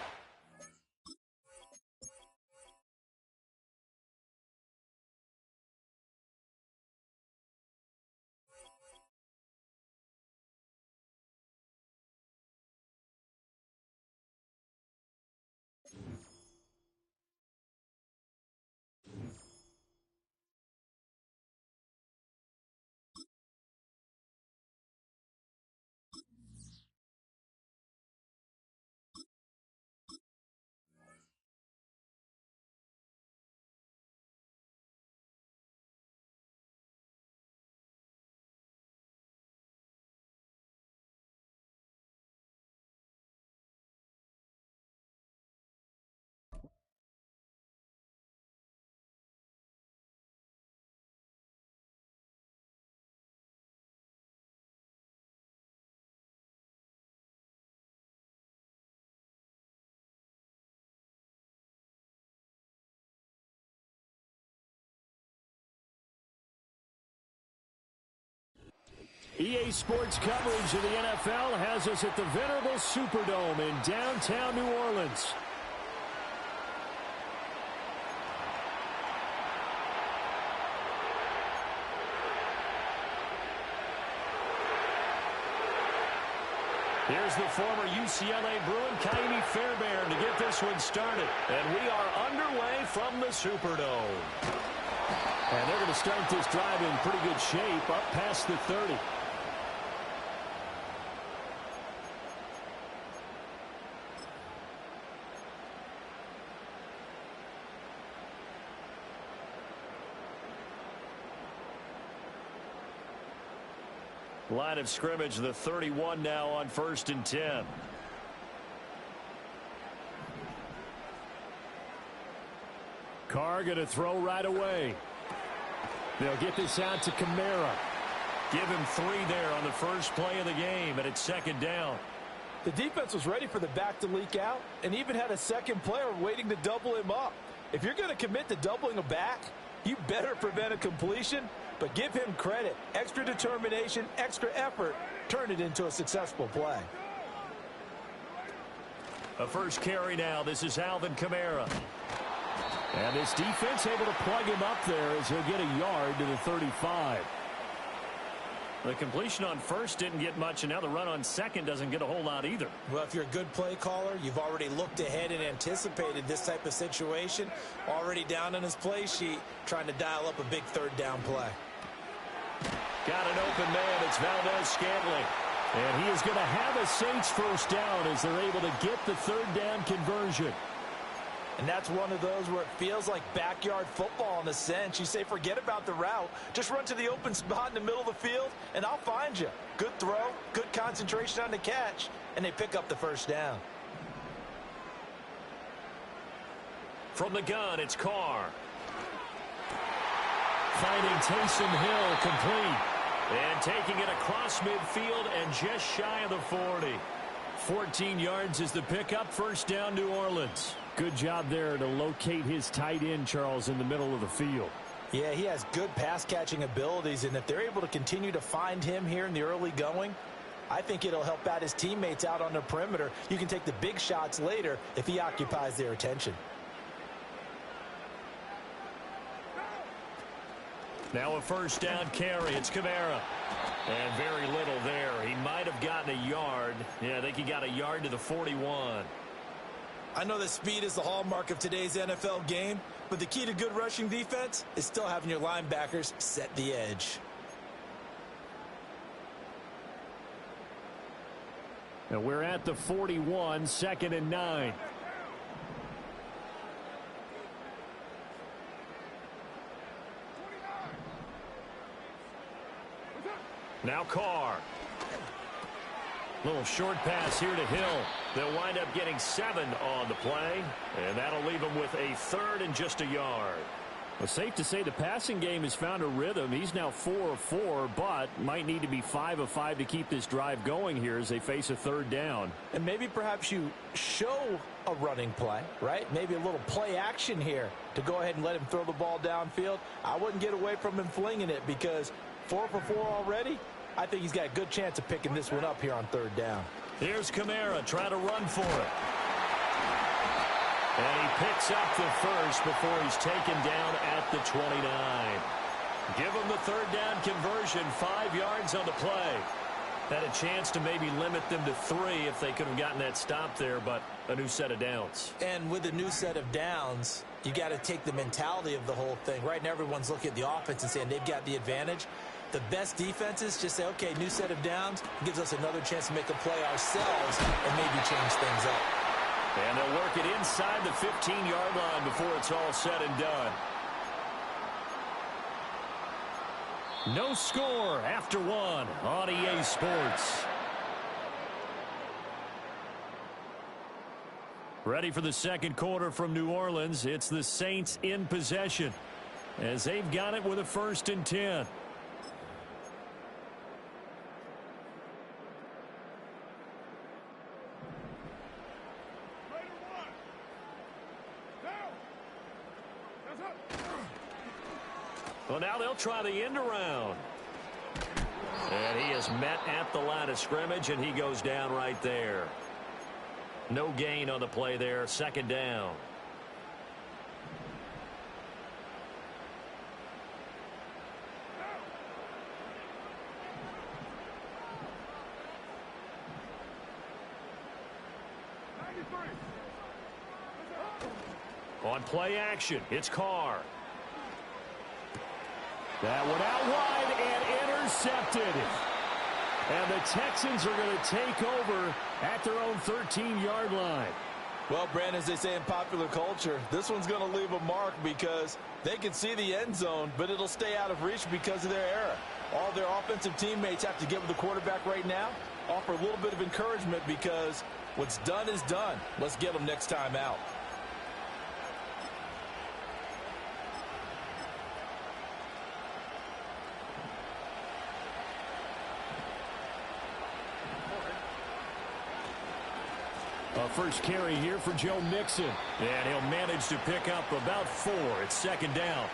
EA Sports coverage of the NFL has us at the venerable Superdome in downtown New Orleans. Here's the former UCLA Bruin, Kaimi Fairbairn, to get this one started. And we are underway from the Superdome. And they're going to start this drive in pretty good shape up past the 30. Line of scrimmage, the 31 now on 1st and 10. Carr going to throw right away. They'll get this out to Kamara. Give him 3 there on the first play of the game, and it's 2nd down. The defense was ready for the back to leak out and even had a second player waiting to double him up. If you're going to commit to doubling a back, you better prevent a completion, but give him credit. Extra determination, extra effort, turn it into a successful play. A first carry now. This is Alvin Kamara. And this defense able to plug him up there as he'll get a yard to the 35. The completion on first didn't get much, and now the run on second doesn't get a whole lot either. Well, if you're a good play caller, you've already looked ahead and anticipated this type of situation. Already down on his play sheet, trying to dial up a big 3rd down play. Got an open man. It's Valdez-Scantling. And he is going to have a Saints first down as they're able to get the 3rd down conversion. And that's one of those where it feels like backyard football in a sense. You say, forget about the route. Just run to the open spot in the middle of the field, and I'll find you. Good throw, good concentration on the catch, and they pick up the first down. From the gun, it's Carr. Finding Taysom Hill complete. And taking it across midfield and just shy of the 40. 14 yards is the pickup. First down, New Orleans. Good job there to locate his tight end, Charles, in the middle of the field. Yeah, he has good pass-catching abilities, and if they're able to continue to find him here in the early going, I think it'll help out his teammates out on the perimeter. You can take the big shots later if he occupies their attention. Now a first down carry. It's Kamara. And very little there. He might have gotten a yard. Yeah, I think he got a yard to the 41. I know that speed is the hallmark of today's NFL game, but the key to good rushing defense is still having your linebackers set the edge. And we're at the 41, 2nd and 9. Now Carr. Little short pass here to Hill. They'll wind up getting 7 on the play, and that'll leave them with a 3rd and just a yard. Well, safe to say the passing game has found a rhythm. He's now 4 of 4, but might need to be 5 of 5 to keep this drive going here as they face a 3rd down. And maybe perhaps you show a running play, right? Maybe a little play action here to go ahead and let him throw the ball downfield. I wouldn't get away from him flinging it because 4 for 4 already. I think he's got a good chance of picking this one up here on 3rd down. Here's Kamara trying to run for it. And he picks up the first before he's taken down at the 29. Give him the 3rd down conversion, 5 yards on the play. Had a chance to maybe limit them to 3 if they could have gotten that stop there, but a new set of downs. And with a new set of downs, you got to take the mentality of the whole thing. Right now, everyone's looking at the offense and saying they've got the advantage. The best defenses just say, okay, new set of downs, gives us another chance to make a play ourselves and maybe change things up. And they'll work it inside the 15-yard line before it's all said and done. No score after 1 on EA Sports. Ready for the 2nd quarter from New Orleans. It's the Saints in possession as they've got it with a 1st and 10. Well, now they'll try the end around. And he is met at the line of scrimmage, and he goes down right there. No gain on the play there, 2nd down. On play action, it's Carr. That one out wide and intercepted. And the Texans are going to take over at their own 13-yard line. Well, Brandon, as they say in popular culture, this one's going to leave a mark because they can see the end zone, but it'll stay out of reach because of their error. All their offensive teammates have to get with the quarterback right now, offer a little bit of encouragement because what's done is done. Let's get them next time out. A first carry here for Joe Mixon. And he'll manage to pick up about 4. It's second down.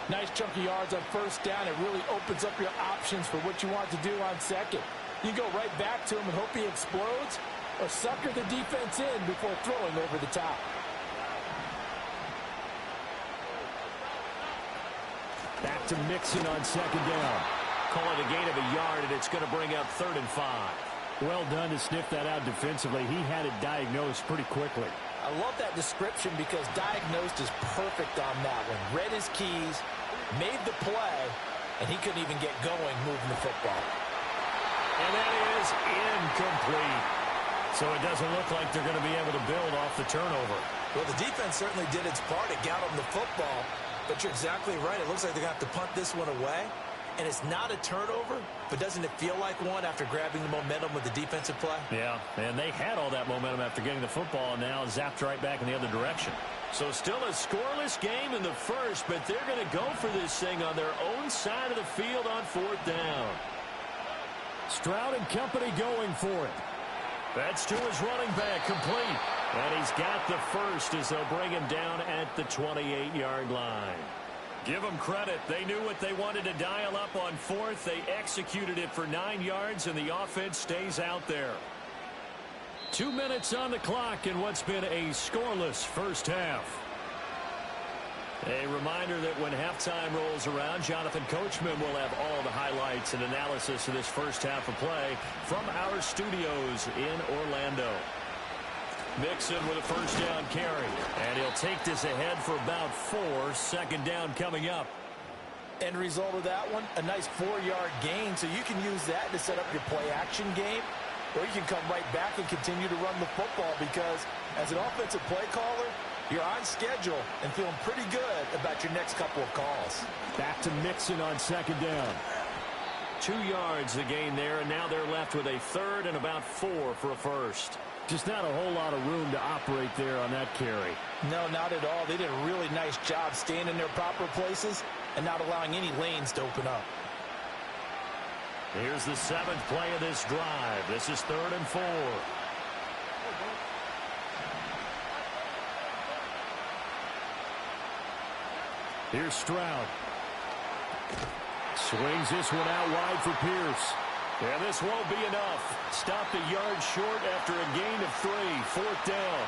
Nice chunky yards on first down. It really opens up your options for what you want to do on second. You go right back to him and hope he explodes, or sucker the defense in before throwing over the top. Back to Mixon on second down. Call it a gain of a yard, and it's going to bring up 3rd and 5. Well done to sniff that out defensively. He had it diagnosed pretty quickly. I love that description because diagnosed is perfect on that one. Read his keys, made the play, and he couldn't even get going moving the football. And that is incomplete. So it doesn't look like they're going to be able to build off the turnover. Well, the defense certainly did its part. It got them the football. But you're exactly right. It looks like they're going to have to punt this one away. And it's not a turnover, but doesn't it feel like one after grabbing the momentum with the defensive play? Yeah, and they had all that momentum after getting the football, and now zapped right back in the other direction. So still a scoreless game in the first, but they're going to go for this thing on their own side of the field on 4th down. Stroud and company going for it. That's to his running back, complete. And he's got the first as they'll bring him down at the 28-yard line. Give them credit. They knew what they wanted to dial up on 4th. They executed it for 9 yards, and the offense stays out there. 2 minutes on the clock in what's been a scoreless first half. A reminder that when halftime rolls around, Jonathan Coachman will have all the highlights and analysis of this first half of play from our studios in Orlando. Mixon with a first down carry, and he'll take this ahead for about 4. Second down coming up. End result of that one, a nice 4-yard gain, so you can use that to set up your play-action game, or you can come right back and continue to run the football because as an offensive play caller, you're on schedule and feeling pretty good about your next couple of calls. Back to Mixon on second down. 2 yards the gain there, and now they're left with a 3rd and about 4 for a first. Just not a whole lot of room to operate there on that carry. No, not at all. They did a really nice job staying in their proper places and not allowing any lanes to open up. Here's the 7th play of this drive. This is 3rd and 4. Here's Stroud. Swings this one out wide for Pierce. And this won't be enough. Stopped a yard short after a gain of 3. 4th down.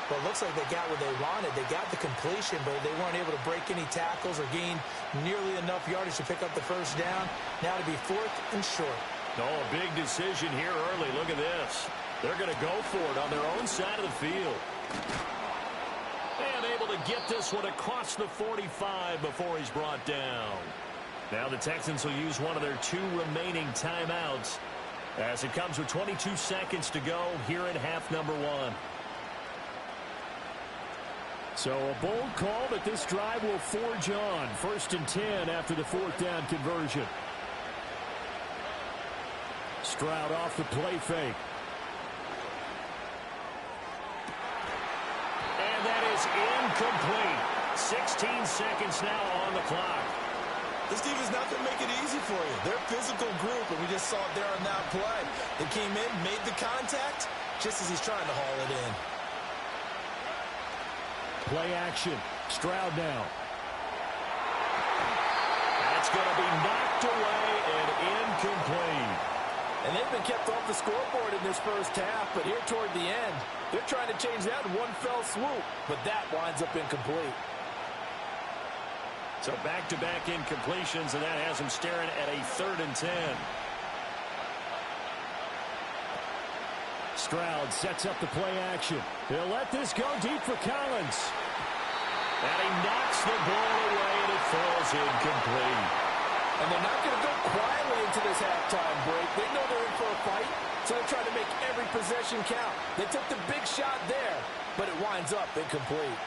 Well, it looks like they got what they wanted. They got the completion, but they weren't able to break any tackles or gain nearly enough yardage to pick up the first down. Now to be 4th and short. Oh, a big decision here early. Look at this. They're going to go for it on their own side of the field. And able to get this one across the 45 before he's brought down. Now the Texans will use one of their 2 remaining timeouts as it comes with 22 seconds to go here in half number 1. So a bold call that this drive will forge on. 1st and 10 after the 4th down conversion. Stroud off the play fake. And that is incomplete. 16 seconds now on the clock. This team is not going to make it easy for you. They're a physical group, and we just saw it there on that play. They came in, made the contact, just as he's trying to haul it in. Play action. Stroud now. That's going to be knocked away and incomplete. And they've been kept off the scoreboard in this first half, but here toward the end, they're trying to change that in one fell swoop, but that winds up incomplete. So back-to-back incompletions, and that has him staring at a 3rd and 10. Stroud sets up the play action. He'll let this go deep for Collins. And he knocks the ball away, and it falls incomplete. And they're not going to go quietly into this halftime break. They know they're in for a fight, so they're trying to make every possession count. They took the big shot there, but it winds up incomplete.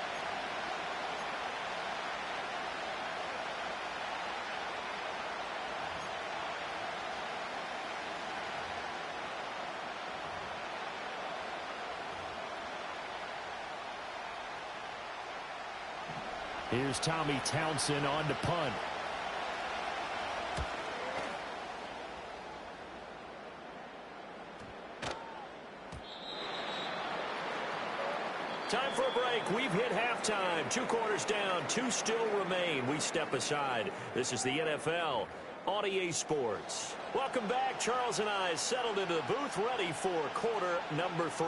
Here's Tommy Townsend on to punt. Time for a break. We've hit halftime. 2 quarters down. 2 still remain. We step aside. This is the NFL on EA Sports. Welcome back. Charles and I settled into the booth, ready for quarter number 3.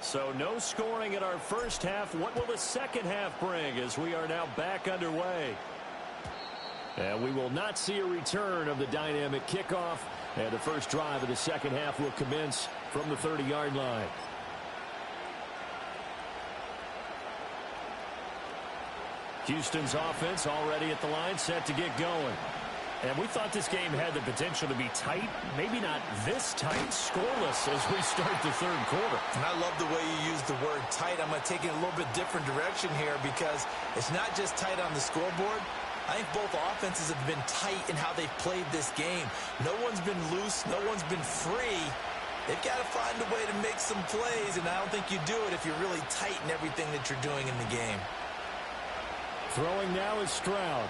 So no scoring in our first half. What will the second half bring as we are now back underway? And we will not see a return of the dynamic kickoff. And the first drive of the second half will commence from the 30-yard line. Houston's offense already at the line, set to get going. And we thought this game had the potential to be tight, maybe not this tight, scoreless as we start the third quarter. And I love the way you use the word tight. I'm going to take it a little bit different direction here because it's not just tight on the scoreboard. I think both offenses have been tight in how they've played this game. No one's been loose. No one's been free. They've got to find a way to make some plays, and I don't think you do it if you're really tight in everything that you're doing in the game. Throwing now is Stroud.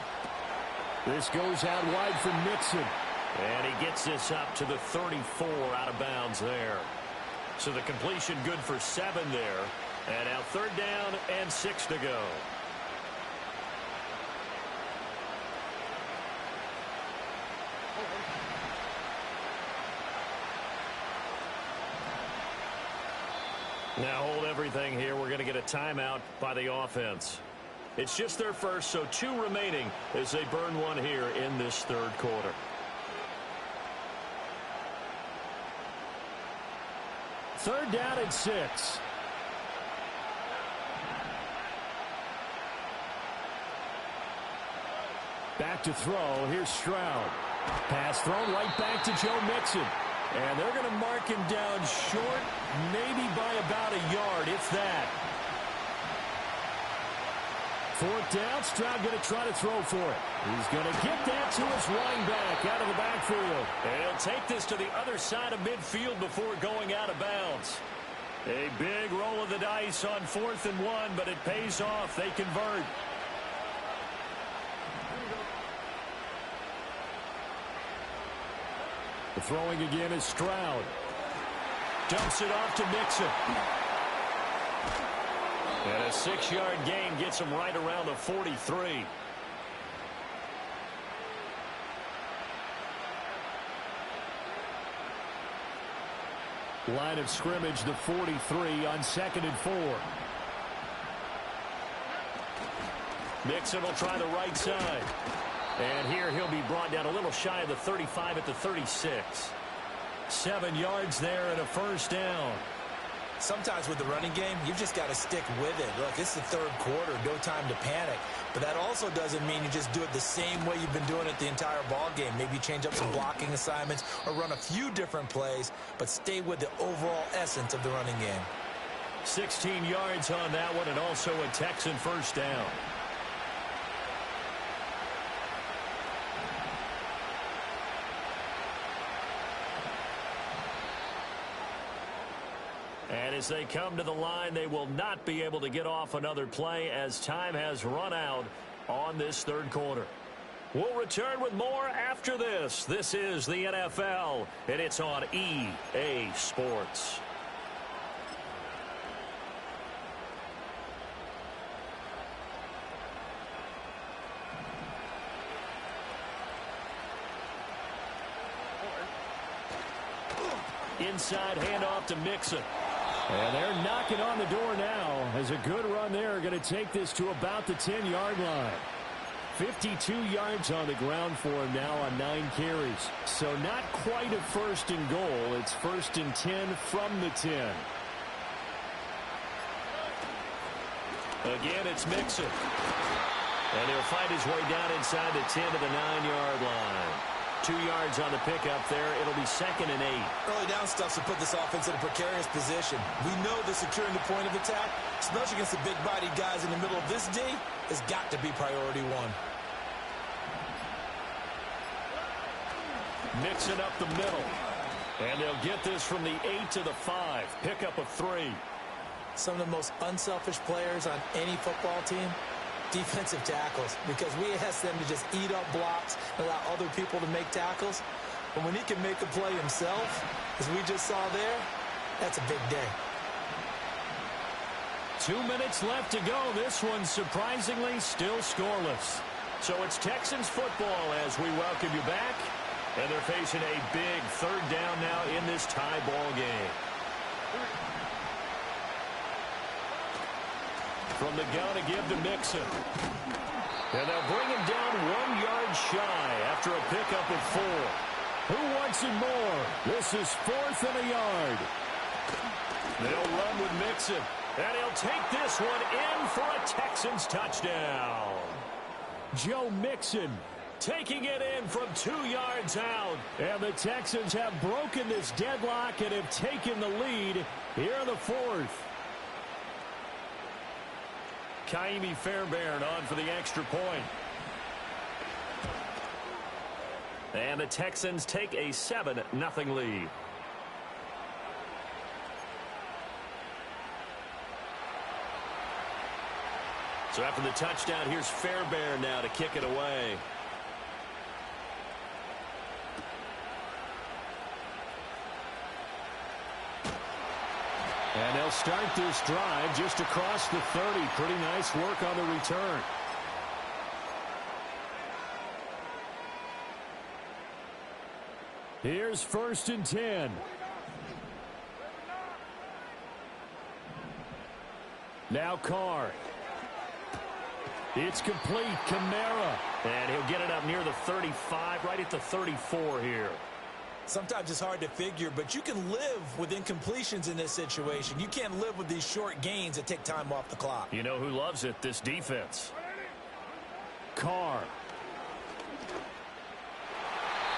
This goes out wide for Mixon. And he gets this up to the 34 out of bounds there. So the completion good for 7 there. And now 3rd down and 6 to go. Now hold everything here. We're going to get a timeout by the offense. It's just their first, so 2 remaining as they burn one here in this third quarter. Third down and 6. Back to throw. Here's Stroud. Pass thrown right back to Joe Mixon. And they're going to mark him down short, maybe by about a yard, if that. 4th down, Stroud going to try to throw for it. He's going to get that to his running back out of the backfield. And he'll take this to the other side of midfield before going out of bounds. A big roll of the dice on 4th and 1, but it pays off. They convert. The throwing again is Stroud. Dumps it off to Mixon. And a 6-yard gain gets him right around the 43. Line of scrimmage, the 43 on 2nd and 4. Mixon will try the right side. And here he'll be brought down a little shy of the 35 at the 36. 7 yards there and a 1st down. Sometimes with the running game, you've just got to stick with it. Look, it's the third quarter, no time to panic. But that also doesn't mean you just do it the same way you've been doing it the entire ball game. Maybe change up some blocking assignments or run a few different plays, but stay with the overall essence of the running game. 16 yards on that one, and also a Texan 1st down. And as they come to the line, they will not be able to get off another play as time has run out on this third quarter. We'll return with more after this. This is the NFL, and it's on EA Sports. Inside handoff to Mixon. And they're knocking on the door now as a good run there going to take this to about the 10-yard line. 52 yards on the ground for him now on 9 carries. So not quite a first and goal. It's first and 10 from the 10. Again, it's Mixon. And he'll fight his way down inside the 10 to the 9-yard line. 2 yards on the pickup there. It'll be second and 8. Early down stuff to put this offense in a precarious position. We know that securing the point of attack, especially against the big-bodied guys in the middle of this D, has got to be priority one. Mixing up the middle. And they'll get this from the 8 to the 5. Pickup of 3. Some of the most unselfish players on any football team, defensive tackles, because we ask them to just eat up blocks and allow other people to make tackles. But when he can make a play himself, as we just saw there, that's a big day. 2 minutes left to go. This one surprisingly still scoreless. So it's Texans football as we welcome you back. And they're facing a big third down now in this tie ball game. From the gun to give to Mixon. And they'll bring him down 1 yard shy after a pickup of 4. Who wants it more? This is 4th and a yard. They'll run with Mixon. And he'll take this one in for a Texans touchdown. Joe Mixon taking it in from 2 yards out. And the Texans have broken this deadlock and have taken the lead here in the 4th. Kaimi Fairbairn on for the extra point. And the Texans take a 7-0 lead. So after the touchdown, here's Fairbairn now to kick it away. And they'll start this drive just across the 30. Pretty nice work on the return. Here's 1st and 10. Now Carr. It's complete. Kamara. And he'll get it up near the 35, right at the 34 here. Sometimes it's hard to figure, but you can live with incompletions in this situation. You can't live with these short gains that take time off the clock. You know who loves it? This defense. Carr.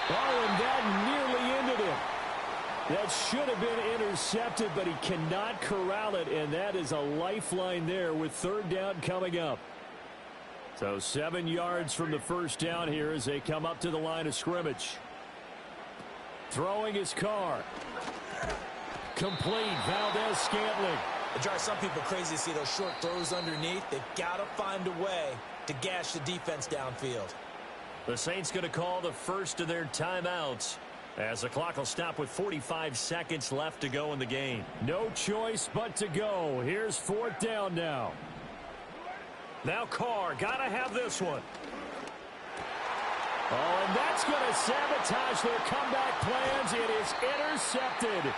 Oh, and that nearly ended it. That should have been intercepted, but he cannot corral it, and that is a lifeline there with 3rd down coming up. So 7 yards from the first down here as they come up to the line of scrimmage. Throwing his Carr. Complete. Valdez-Scantling. It drives some people crazy to see those short throws underneath. They've got to find a way to gash the defense downfield. The Saints going to call the first of their timeouts as the clock will stop with 45 seconds left to go in the game. No choice but to go. Here's 4th down now. Now Carr. Got to have this one. Oh, and that's going to sabotage their comeback plans. It is intercepted.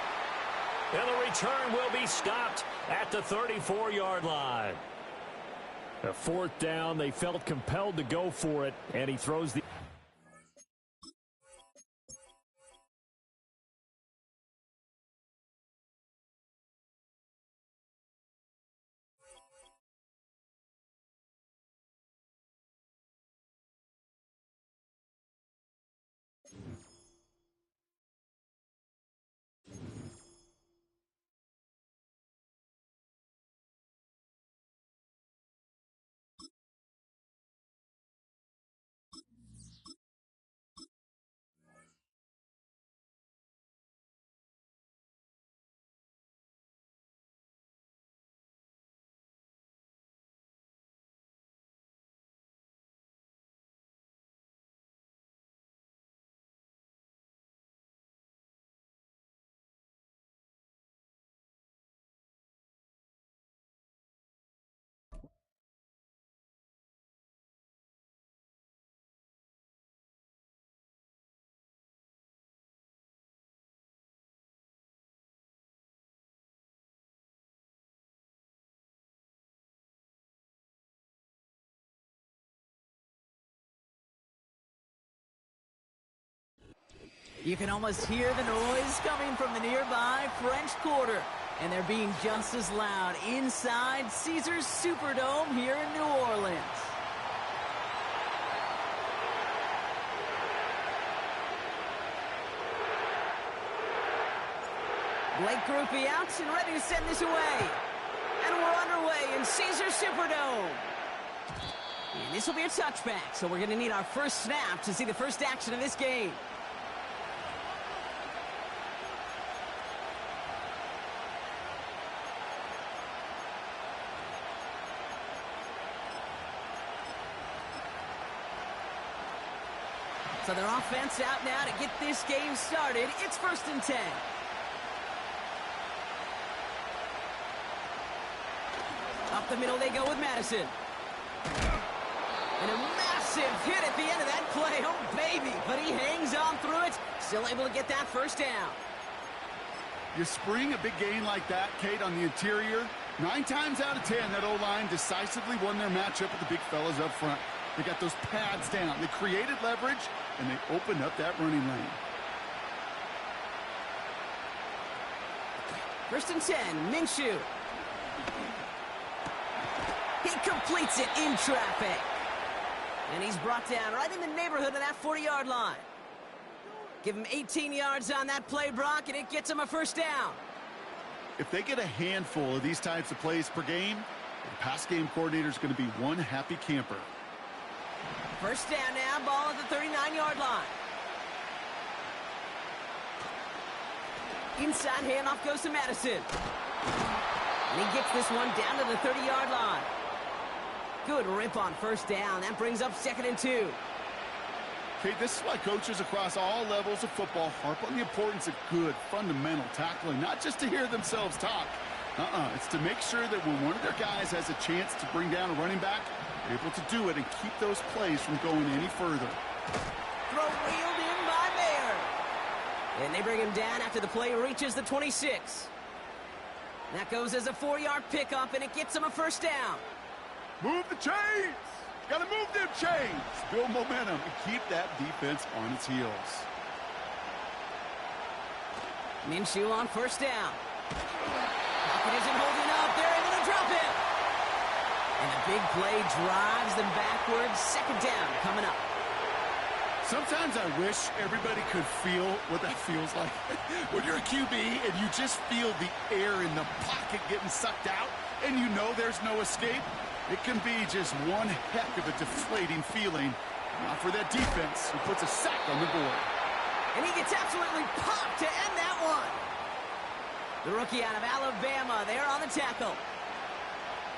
And the return will be stopped at the 34-yard line. A 4th down. They felt compelled to go for it, and he throws the... You can almost hear the noise coming from the nearby French Quarter. And they're being just as loud inside Caesars Superdome here in New Orleans. Blake Grupe out and ready to send this away. And we're underway in Caesars Superdome. And this will be a touchback, so we're going to need our first snap to see the first action of this game. So their offense out now to get this game started. It's 1st and 10. Up the middle they go with Madison. And a massive hit at the end of that play. Oh, baby. But he hangs on through it. Still able to get that first down. You spring a big gain like that, Kate, on the interior. 9 times out of 10, that O-line decisively won their matchup with the big fellas up front. They got those pads down. They created leverage, and they opened up that running lane. 1st and 10, Minshew. He completes it in traffic. And he's brought down right in the neighborhood of that 40-yard line. Give him 18 yards on that play, Brock, and it gets him a first down. If they get a handful of these types of plays per game, the pass game coordinator is going to be one happy camper. First down now, ball at the 39-yard line. Inside handoff goes to Madison. And he gets this one down to the 30-yard line. Good rip on first down. That brings up 2nd and 2. Okay, this is why coaches across all levels of football harp on the importance of good, fundamental tackling, not just to hear themselves talk. It's to make sure that when one of their guys has a chance to bring down a running back, they're able to do it and keep those plays from going any further. Throw wheeled in by Mayer. And they bring him down after the play reaches the 26. That goes as a 4-yard pickup, and it gets him a first down. Move the chains! Gotta move them chains! Build momentum and keep that defense on its heels. Minshew on first down. Pocket isn't holding up. They're able to drop it. And the big play drives them backwards. 2nd down coming up. Sometimes I wish everybody could feel what that feels like. When you're a QB and you just feel the air in the pocket getting sucked out and you know there's no escape, it can be just one heck of a deflating feeling. Not for that defense who puts a sack on the board. And he gets absolutely popped to end that one. The rookie out of Alabama there on the tackle.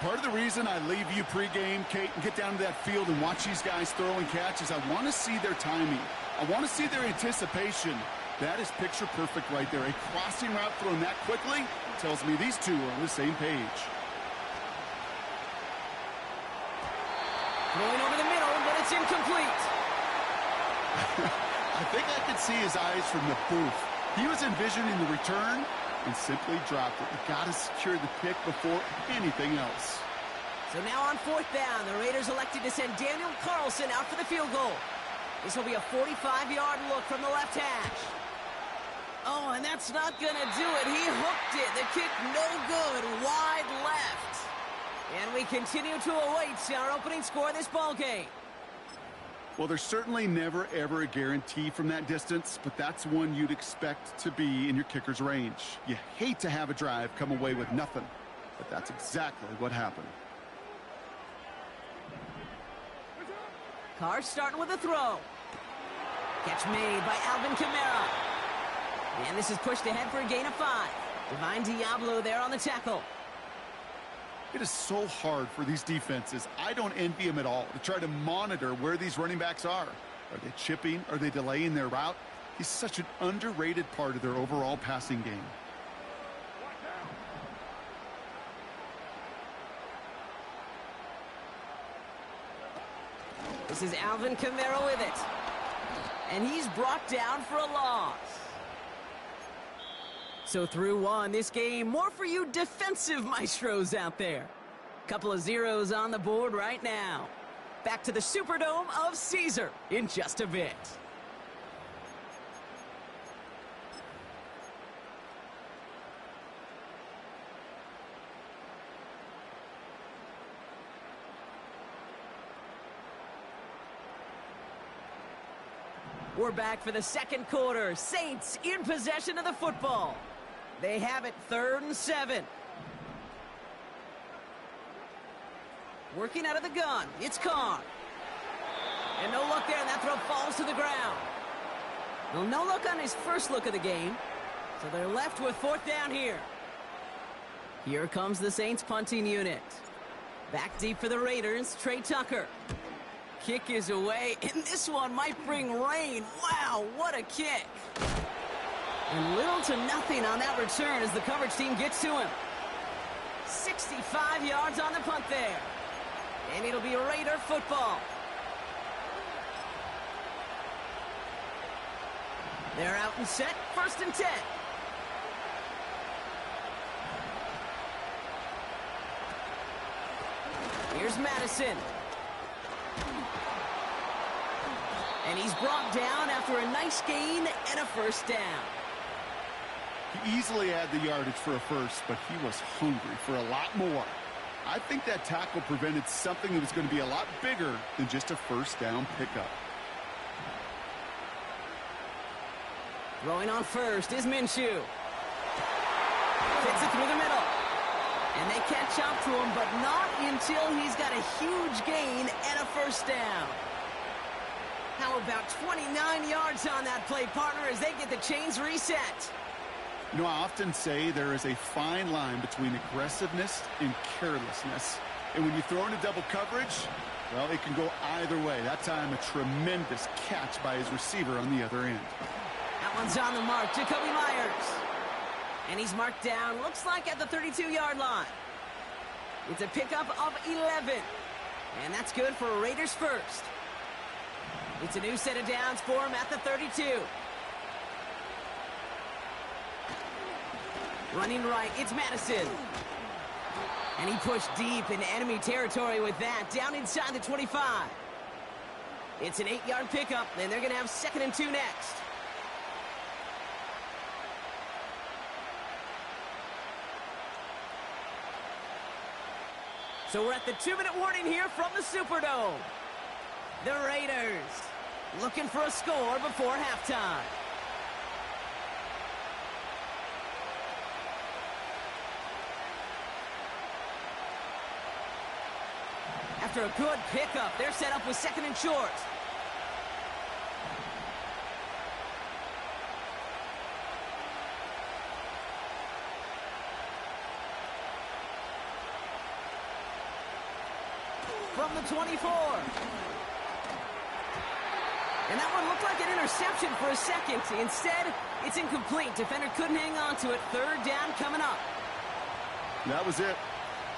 Part of the reason I leave you pregame, Kate, and get down to that field and watch these guys throw and catch is I want to see their timing. I want to see their anticipation. That is picture perfect right there. A crossing route thrown that quickly tells me these two are on the same page. Throwing over the middle, but it's incomplete. I think I could see his eyes from the booth. He was envisioning the return and simply dropped it. You got to secure the pick before anything else. So now on 4th down, the Raiders elected to send Daniel Carlson out for the field goal. This will be a 45-yard look from the left hash. Oh, and that's not going to do it. He hooked it. The kick no good, wide left. And we continue to await our opening score of this ball game. Well, there's certainly never, ever a guarantee from that distance, but that's one you'd expect to be in your kicker's range. You hate to have a drive come away with nothing, but that's exactly what happened. Carr starting with a throw. Catch made by Alvin Kamara. And this is pushed ahead for a gain of 5. Divine Diablo there on the tackle. It is so hard for these defenses. I don't envy them at all to try to monitor where these running backs are. Are they chipping? Are they delaying their route? He's such an underrated part of their overall passing game. This is Alvin Kamara with it. And he's brought down for a loss. So through one, this game, more for you defensive maestros out there. Couple of zeros on the board right now. Back to the Superdome of Caesar in just a bit. We're back for the second quarter. Saints in possession of the football. They have it 3rd and 7. Working out of the gun, it's Carr. And no look there, and that throw falls to the ground. Well, no look on his first look of the game. So they're left with 4th down here. Here comes the Saints punting unit. Back deep for the Raiders, Trey Tucker. Kick is away, and this one might bring rain. Wow, what a kick. And little to nothing on that return as the coverage team gets to him. 65 yards on the punt there. And it'll be Raider football. They're out and set, 1st and 10. Here's Madison. And he's brought down after a nice gain and a 1st down. He easily had the yardage for a first, but he was hungry for a lot more. I think that tackle prevented something that was going to be a lot bigger than just a 1st down pickup. Throwing on first is Minshew. Fits it through the middle. And they catch up to him, but not until he's got a huge gain and a 1st down. How about 29 yards on that play, partner, as they get the chains reset? You know, I often say there is a fine line between aggressiveness and carelessness. And when you throw into double coverage, well, it can go either way. That time, a tremendous catch by his receiver on the other end. That one's on the mark, Jacoby Myers. And he's marked down, looks like at the 32-yard line. It's a pickup of 11. And that's good for Raiders first. It's a new set of downs for him at the 32. Running right, it's Madison. And he pushed deep into enemy territory with that, down inside the 25. It's an 8-yard pickup, and they're going to have 2nd and 2 next. So we're at the 2-minute warning here from the Superdome. The Raiders looking for a score before halftime. After a good pickup, they're set up with 2nd and short. From the 24. And that one looked like an interception for a second. Instead, it's incomplete. Defender couldn't hang on to it. 3rd down coming up. That was it.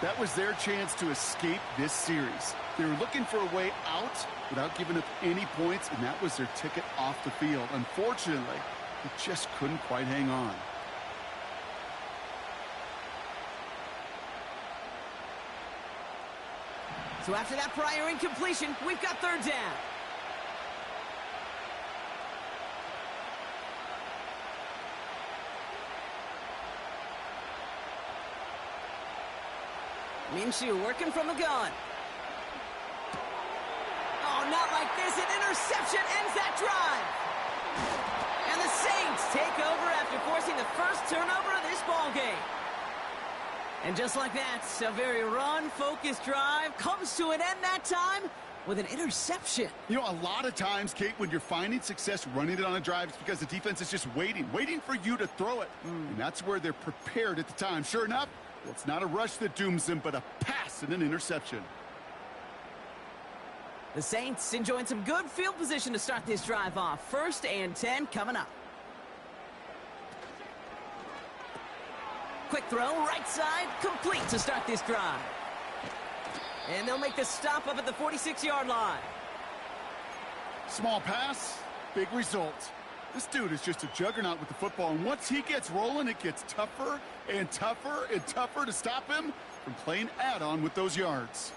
That was their chance to escape this series. They were looking for a way out without giving up any points, and that was their ticket off the field. Unfortunately, they just couldn't quite hang on. So after that prior incompletion, we've got 3rd down. Minshew working from the gun. Oh, not like this. An interception ends that drive. And the Saints take over after forcing the first turnover of this ballgame. And just like that, a very run-focused drive comes to an end that time with an interception. You know, a lot of times, Kate, when you're finding success running it on a drive, it's because the defense is just waiting for you to throw it. And that's where they're prepared at the time. Sure enough, well, it's not a rush that dooms them, but a pass and an interception. The Saints enjoying some good field position to start this drive off. 1st and 10 coming up. Quick throw, right side, complete to start this drive. And they'll make the stop up at the 46-yard line. Small pass, big result. This dude is just a juggernaut with the football, and once he gets rolling, it gets tougher and tougher and tougher to stop him from playing add-on with those yards.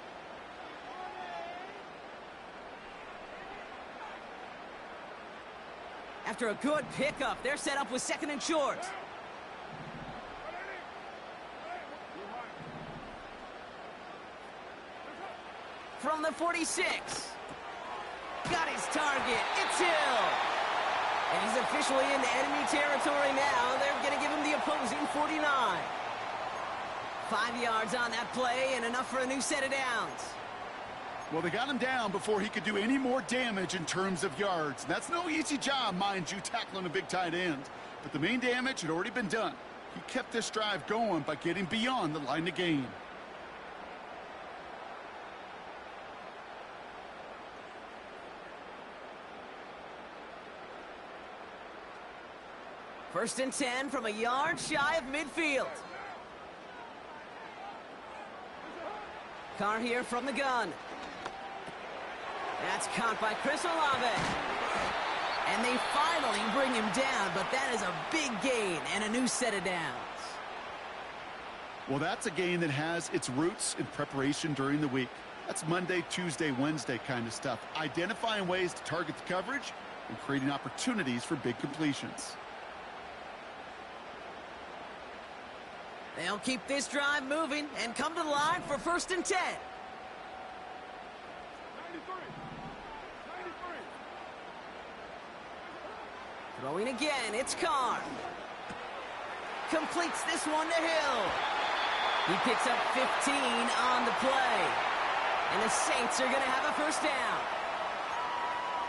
After a good pickup, they're set up with 2nd and short. From the 46. Got his target. It's Hill. And he's officially into enemy territory now. They're going to give him the opposing 49. 5 yards on that play and enough for a new set of downs. Well, they got him down before he could do any more damage in terms of yards. That's no easy job, mind you, tackling a big tight end. But the main damage had already been done. He kept this drive going by getting beyond the line of gain. First and 10 from a yard shy of midfield. Carr here from the gun. That's caught by Chris Olave. And they finally bring him down, but that is a big gain and a new set of downs. Well, that's a gain that has its roots in preparation during the week. That's Monday, Tuesday, Wednesday kind of stuff. Identifying ways to target the coverage and creating opportunities for big completions. They'll keep this drive moving and come to the line for first and 10. Throwing again, it's Carr. Completes this one to Hill. He picks up 15 on the play. And the Saints are going to have a first down.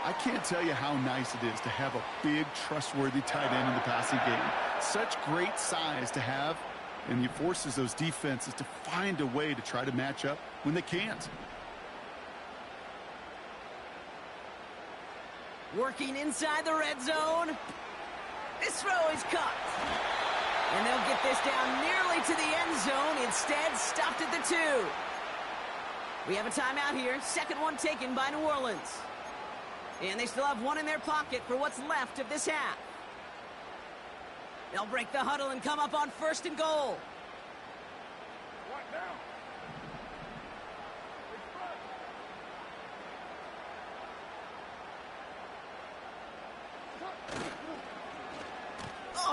I can't tell you how nice it is to have a big, trustworthy tight end in the passing game. Such great size to have, and he forces those defenses to find a way to try to match up when they can't. Working inside the red zone. This throw is caught. And they'll get this down nearly to the end zone. Instead, stopped at the 2. We have a timeout here. Second one taken by New Orleans. And they still have one in their pocket for what's left of this half. They'll break the huddle and come up on first and goal.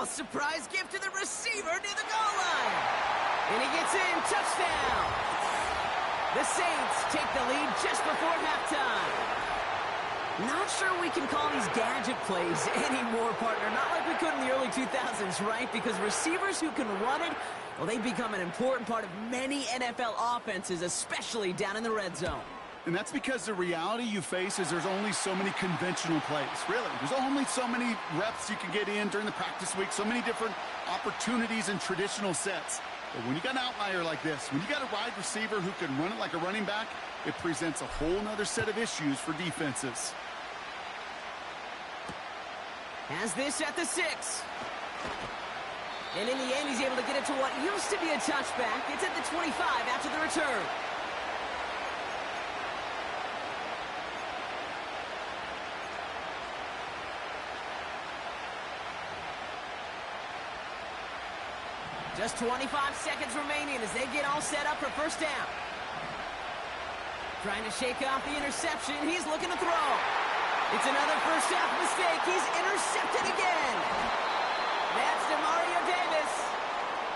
Oh, surprise gift to the receiver near the goal line. And he gets in. Touchdown. The Saints take the lead just before halftime. Not sure we can call these gadget plays anymore, partner. Not like we could in the early 2000s, right? Because receivers who can run it, well, they become an important part of many NFL offenses, especially down in the red zone. And that's because the reality you face is there's only so many conventional plays. Really, there's only so many reps you can get in during the practice week, so many different opportunities and traditional sets. But when you got an outlier like this, when you got a wide receiver who can run it like a running back, it presents a whole nother set of issues for defenses. Has this at the 6. And in the end, he's able to get it to what used to be a touchback. It's at the 25 after the return. Just 25 seconds remaining as they get all set up for first down. Trying to shake off the interception. He's looking to throw. It's another first half mistake. He's intercepted again. That's DeMario Davis.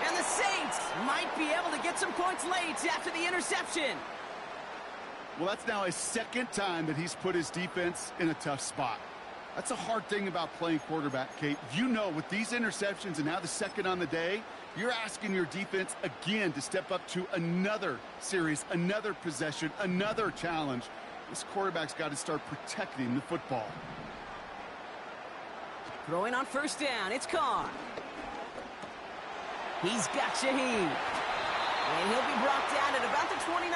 And the Saints might be able to get some points late after the interception. Well, that's now his second time that he's put his defense in a tough spot. That's a hard thing about playing quarterback, Kate. You know, with these interceptions and now the second on the day, you're asking your defense again to step up to another series, another possession, another challenge. This quarterback's got to start protecting the football. Throwing on first down, it's Carr. He's got Shaheed. And he'll be brought down at about the 29.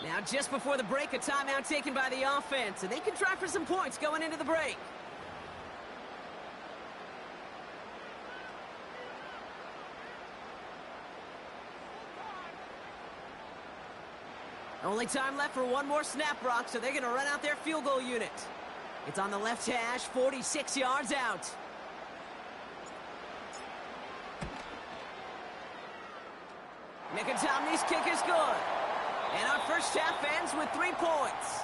Now, just before the break, a timeout taken by the offense, and they can try for some points going into the break. Only time left for one more snap, Brock, so they're going to run out their field goal unit. It's on the left hash, 46 yards out. Nicotomney's kick is good. And our first half ends with 3 points.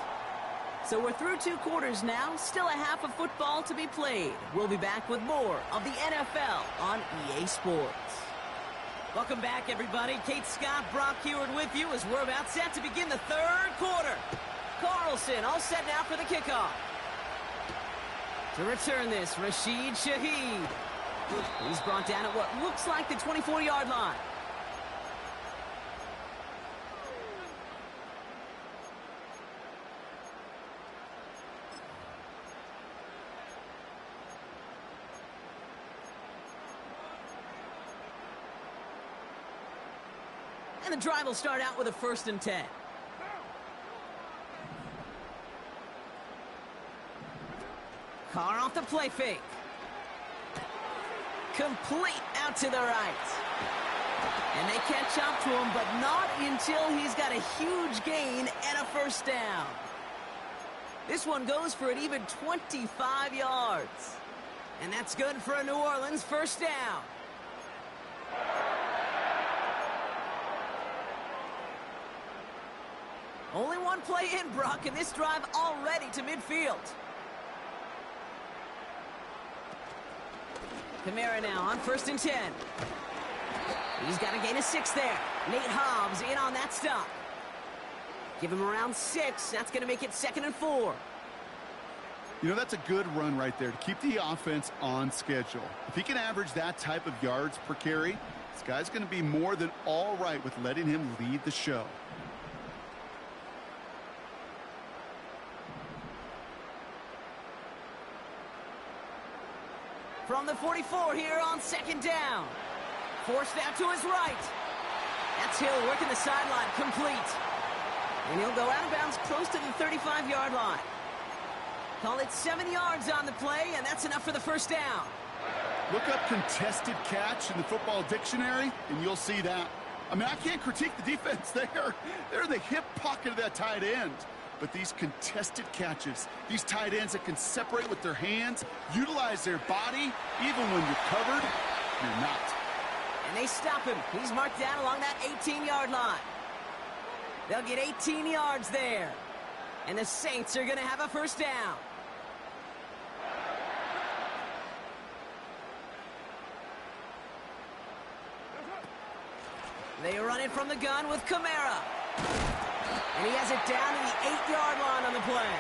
So we're through 2 quarters now. Still a half of football to be played. We'll be back with more of the NFL on EA Sports. Welcome back, everybody. Kate Scott, Brock Heward with you as we're about set to begin the third quarter. Carlson all set now for the kickoff. To return this, Rashid Shaheed. He's brought down at what looks like the 24-yard line. And the drive will start out with a 1st and 10. Carr off the play fake. Complete out to the right. And they catch up to him, but not until he's got a huge gain and a 1st down. This one goes for an even 25 yards. And that's good for a New Orleans 1st down. Only one play in, Brock, and this drive already to midfield. Kamara now on 1st and 10. He's got to gain a 6 there. Nate Hobbs in on that stop. Give him around 6. That's going to make it 2nd and 4. You know, that's a good run right there to keep the offense on schedule. If he can average that type of yards per carry, this guy's going to be more than all right with letting him lead the show. From the 44 here on 2nd down. Forced out to his right. That's Hill working the sideline, complete. And he'll go out of bounds close to the 35-yard line. Call it 7 yards on the play, and that's enough for the 1st down. Look up contested catch in the football dictionary, and you'll see that. I mean, I can't critique the defense there. They're in the hip pocket of that tight end. But these contested catches, these tight ends that can separate with their hands, utilize their body, even when you're covered, you're not. And they stop him. He's marked down along that 18-yard line. They'll get 18 yards there. And the Saints are going to have a 1st down. They run it from the gun with Kamara. And he has it down to the 8-yard line on the play.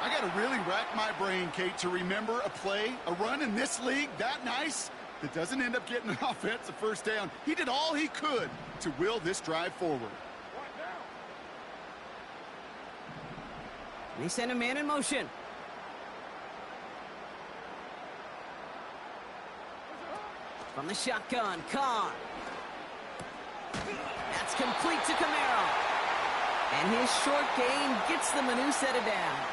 I got to really rack my brain, Kate, to remember a play, a run in this league that nice that doesn't end up getting an offensive 1st down. He did all he could to will this drive forward. They send a man in motion. From the shotgun, Carr. That's complete to Camaro. And his short gain gets them a new set of downs.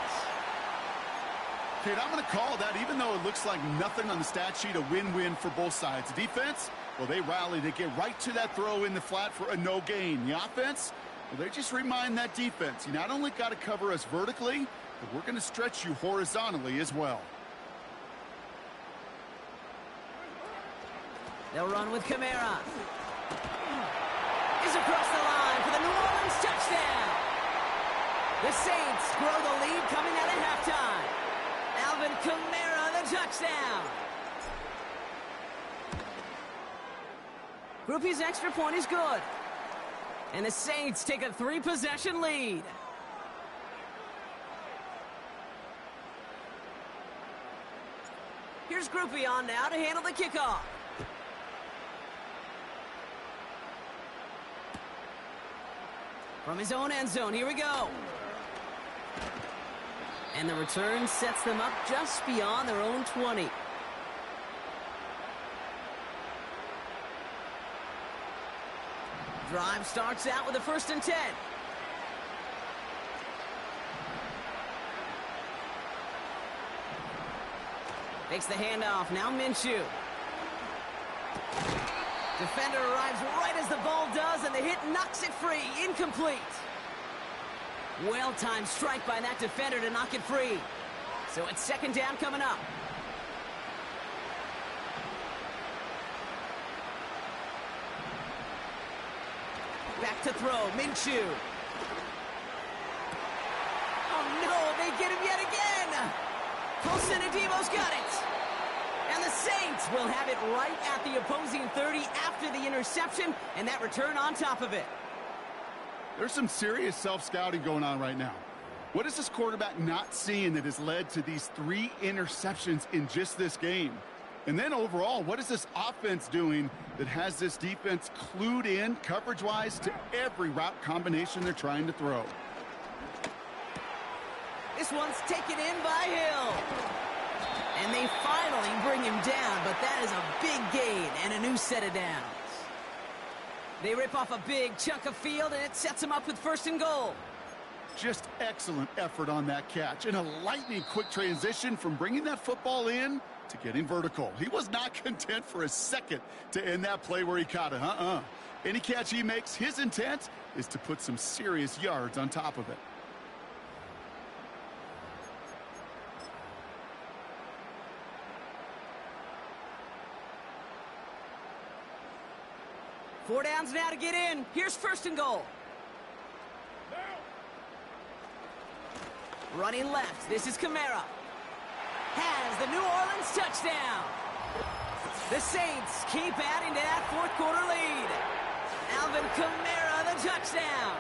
Kate, I'm going to call that, even though it looks like nothing on the stat sheet, a win-win for both sides. The defense, well, they rally to get right to that throw in the flat for a no gain. The offense, well, they just remind that defense, you not only got to cover us vertically, but we're going to stretch you horizontally as well. They'll run with Kamara. Is across the line for the New Orleans touchdown. The Saints grow the lead coming out at halftime. Alvin Kamara, the touchdown. Groupie's extra point is good. And the Saints take a 3-possession lead. Here's Groupie on now to handle the kickoff. From his own end zone, here we go. And the return sets them up just beyond their own 20. Drive starts out with a 1st and 10. Takes the handoff, now Minshew. Defender arrives right as the ball does, and the hit knocks it free. Incomplete. Well-timed strike by that defender to knock it free. So it's 2nd down coming up. Back to throw, Minshew. Oh no, they get him yet again. Colson Adebo's got it. And the Saints will have it right at the opposing 30 after the interception, and that return on top of it. There's some serious self-scouting going on right now. What is this quarterback not seeing that has led to these 3 interceptions in just this game? And then overall, what is this offense doing that has this defense clued in coverage-wise to every route combination they're trying to throw? This one's taken in by Hill. And they finally bring him down, but that is a big gain and a new set of downs. They rip off a big chunk of field, and it sets them up with 1st and goal. Just excellent effort on that catch, and a lightning-quick transition from bringing that football in to getting vertical. He was not content for a second to end that play where he caught it. Any catch he makes, his intent is to put some serious yards on top of it. Four downs now to get in. Here's 1st and goal. Running left. This is Kamara. Has the New Orleans touchdown. The Saints keep adding to that 4th quarter lead. Alvin Kamara, the touchdown.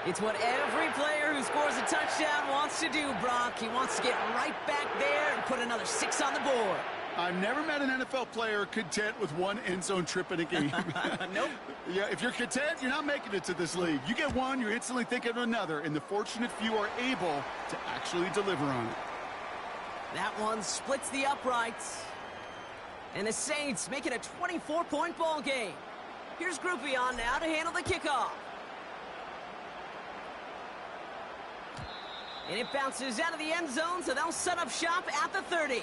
It's what every player who scores a touchdown wants to do, Brock. He wants to get right back there and put another 6 on the board. I've never met an NFL player content with 1 end zone trip in a game. Nope. Yeah, if you're content, you're not making it to this league. You get 1, you're instantly thinking of another, and the fortunate few are able to actually deliver on it. That one splits the uprights. And the Saints make it a 24-point ball game. Here's Groupie on now to handle the kickoff. And it bounces out of the end zone, so they'll set up shop at the 30.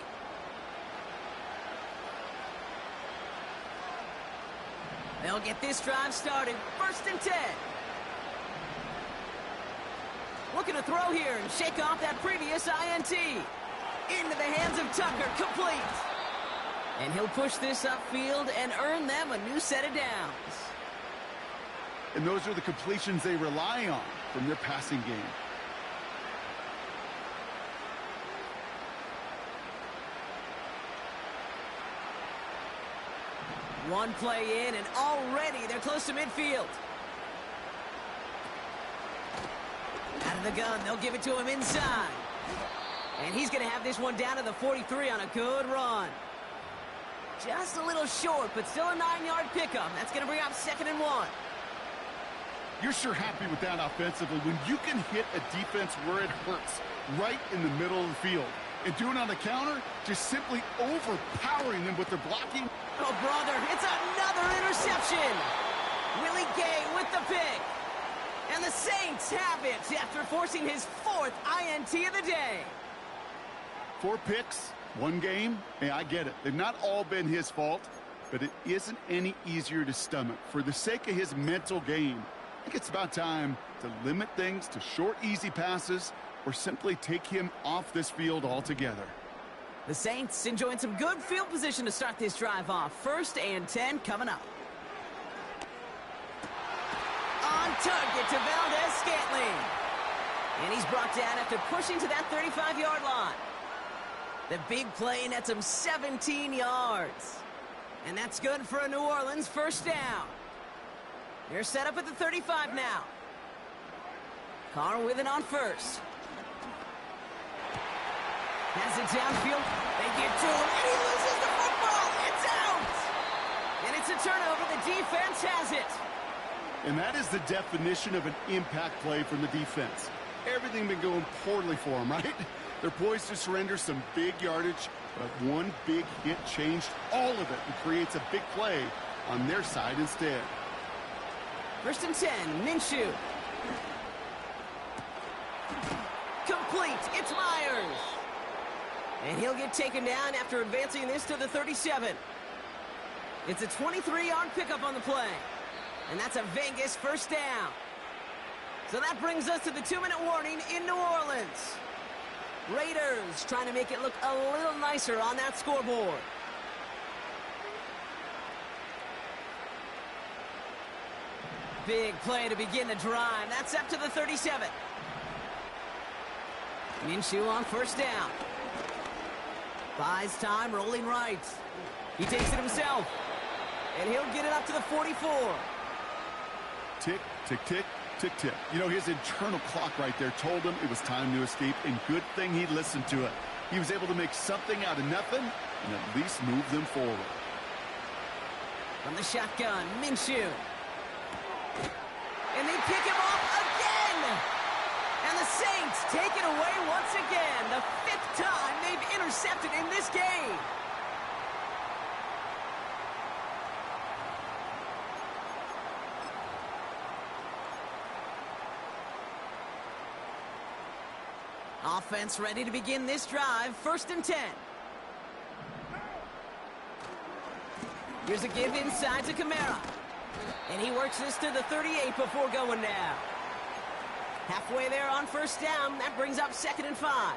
They'll get this drive started. 1st and 10. Looking to throw here and shake off that previous INT. Into the hands of Tucker, complete. And he'll push this upfield and earn them a new set of downs. And those are the completions they rely on from their passing game. One play in, and already they're close to midfield. Out of the gun, they'll give it to him inside. And he's going to have this one down to the 43 on a good run. Just a little short, but still a 9-yard pickup. That's going to bring up 2nd and 1. You're sure happy with that offensively when you can hit a defense where it hurts, right in the middle of the field. And doing on the counter, just simply overpowering them with their blocking. Oh, brother, it's another interception. Willie Gay with the pick. And the Saints have it after forcing his 4th INT of the day. 4 picks, 1 game. Hey, I get it. They've not all been his fault, but it isn't any easier to stomach. For the sake of his mental game, I think it's about time to limit things to short, easy passes or simply take him off this field altogether. The Saints enjoying some good field position to start this drive off. 1st and 10 coming up. On target to Valdez-Scantling. And he's brought down after pushing to that 35-yard line. The big play nets him 17 yards. And that's good for a New Orleans 1st down. They're set up at the 35 now. Carr with it on 1st. Has it downfield. They get to him, and he loses the football. It's out! And it's a turnover. The defense has it. And that is the definition of an impact play from the defense. Everything been going poorly for them, right? They're poised to surrender some big yardage, but one big hit changed all of it and creates a big play on their side instead. 1st and 10, Minshew. Complete. It's Myers. And he'll get taken down after advancing this to the 37. It's a 23-yard pickup on the play. And that's a Vegas 1st down. So that brings us to the 2-minute warning in New Orleans. Raiders trying to make it look a little nicer on that scoreboard. Big play to begin the drive. That's up to the 37. Minshew on 1st down. Buys time, rolling right. He takes it himself. And he'll get it up to the 44. Tick, tick, tick, tick, tick. You know, his internal clock right there told him it was time to escape, and good thing he listened to it. He was able to make something out of nothing and at least move them forward. From the shotgun, Minshew. And they pick him off again! And the Saints take it away once again. The 5th time they've intercepted in this game. Offense ready to begin this drive. 1st and 10. Here's a give inside to Kamara. And he works this to the 38 before going down. Halfway there on 1st down. That brings up 2nd and 5.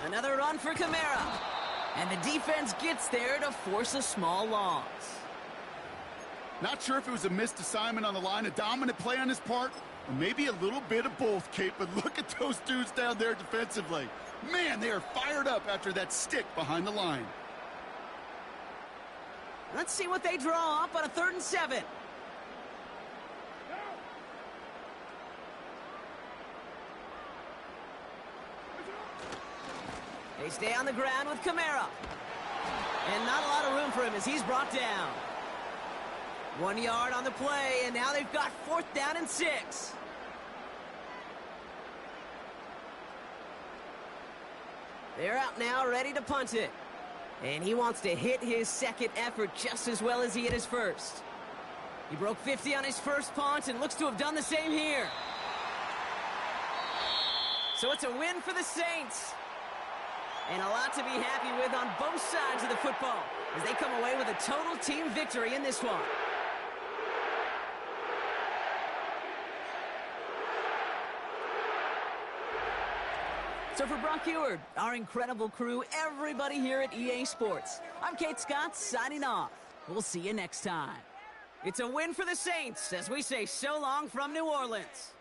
Another run for Kamara. And the defense gets there to force a small loss. Not sure if it was a missed assignment on the line, a dominant play on his part, or maybe a little bit of both, Kate, but look at those dudes down there defensively. Man, they are fired up after that stick behind the line. Let's see what they draw up on a 3rd and 7. They stay on the ground with Kamara. And not a lot of room for him as he's brought down. 1 yard on the play, and now they've got 4th down and 6. They're out now, ready to punt it. And he wants to hit his 2nd effort just as well as he hit his 1st. He broke 50 on his 1st punt and looks to have done the same here. So it's a win for the Saints. And a lot to be happy with on both sides of the football as they come away with a total team victory in this one. So for Brock Eward, our incredible crew, everybody here at EA Sports, I'm Kate Scott signing off. We'll see you next time. It's a win for the Saints as we say so long from New Orleans.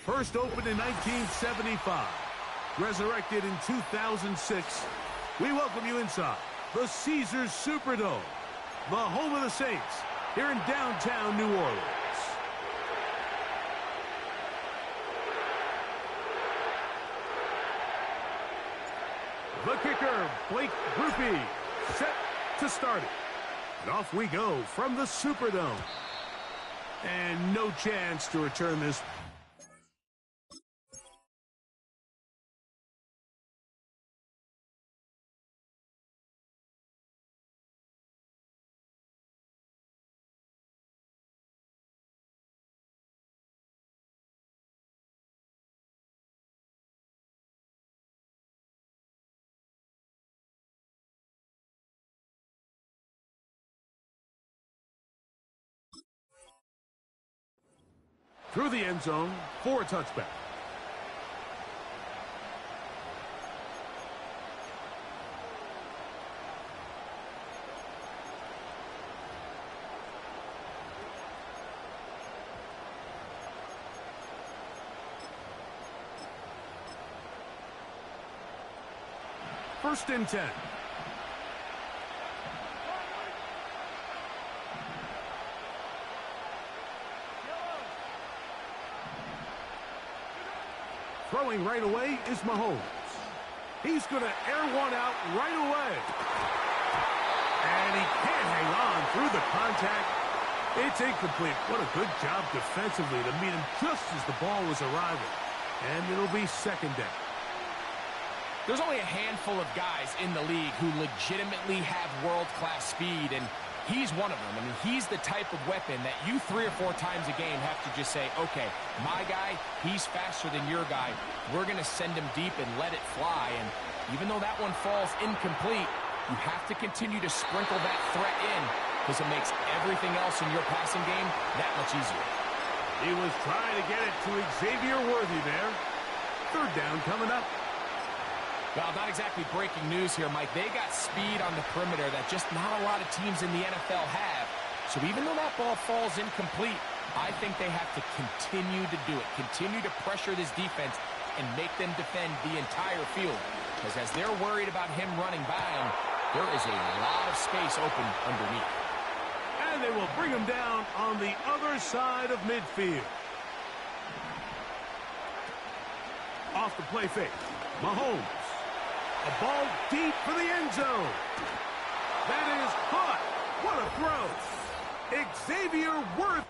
First opened in 1975, resurrected in 2006, we welcome you inside the Caesars Superdome, the home of the Saints, here in downtown New Orleans. The kicker, Blake Grupe, set to start it. And off we go from the Superdome. And no chance to return this. Through the end zone for a touchback. First and 10. Throwing right away is Mahomes. He's going to air one out right away. And he can't hang on through the contact. It's incomplete. What a good job defensively to meet him just as the ball was arriving. And it'll be second down. There's only a handful of guys in the league who legitimately have world-class speed, and he's one of them. I mean, he's the type of weapon that you 3 or 4 times a game have to just say, okay, my guy, he's faster than your guy. We're going to send him deep and let it fly. And even though that one falls incomplete, you have to continue to sprinkle that threat in because it makes everything else in your passing game that much easier. He was trying to get it to Xavier Worthy there. Third down coming up. Well, not exactly breaking news here, Mike. They got speed on the perimeter that just not a lot of teams in the NFL have. So even though that ball falls incomplete, I think they have to continue to do it, continue to pressure this defense and make them defend the entire field. Because as they're worried about him running by them, there is a lot of space open underneath. And they will bring him down on the other side of midfield. Off the play fake, Mahomes. A ball deep for the end zone. That is caught. What a throw. Xavier Worthy.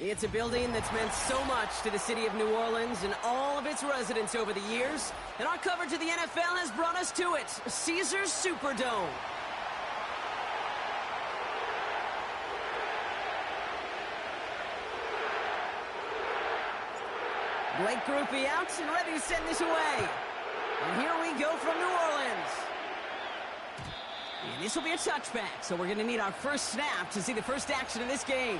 It's a building that's meant so much to the city of New Orleans and all of its residents over the years. And our coverage of the NFL has brought us to it, Caesars Superdome. Blake Grupe out and ready to send this away. And here we go from New Orleans. And this will be a touchback, so we're going to need our first snap to see the first action of this game.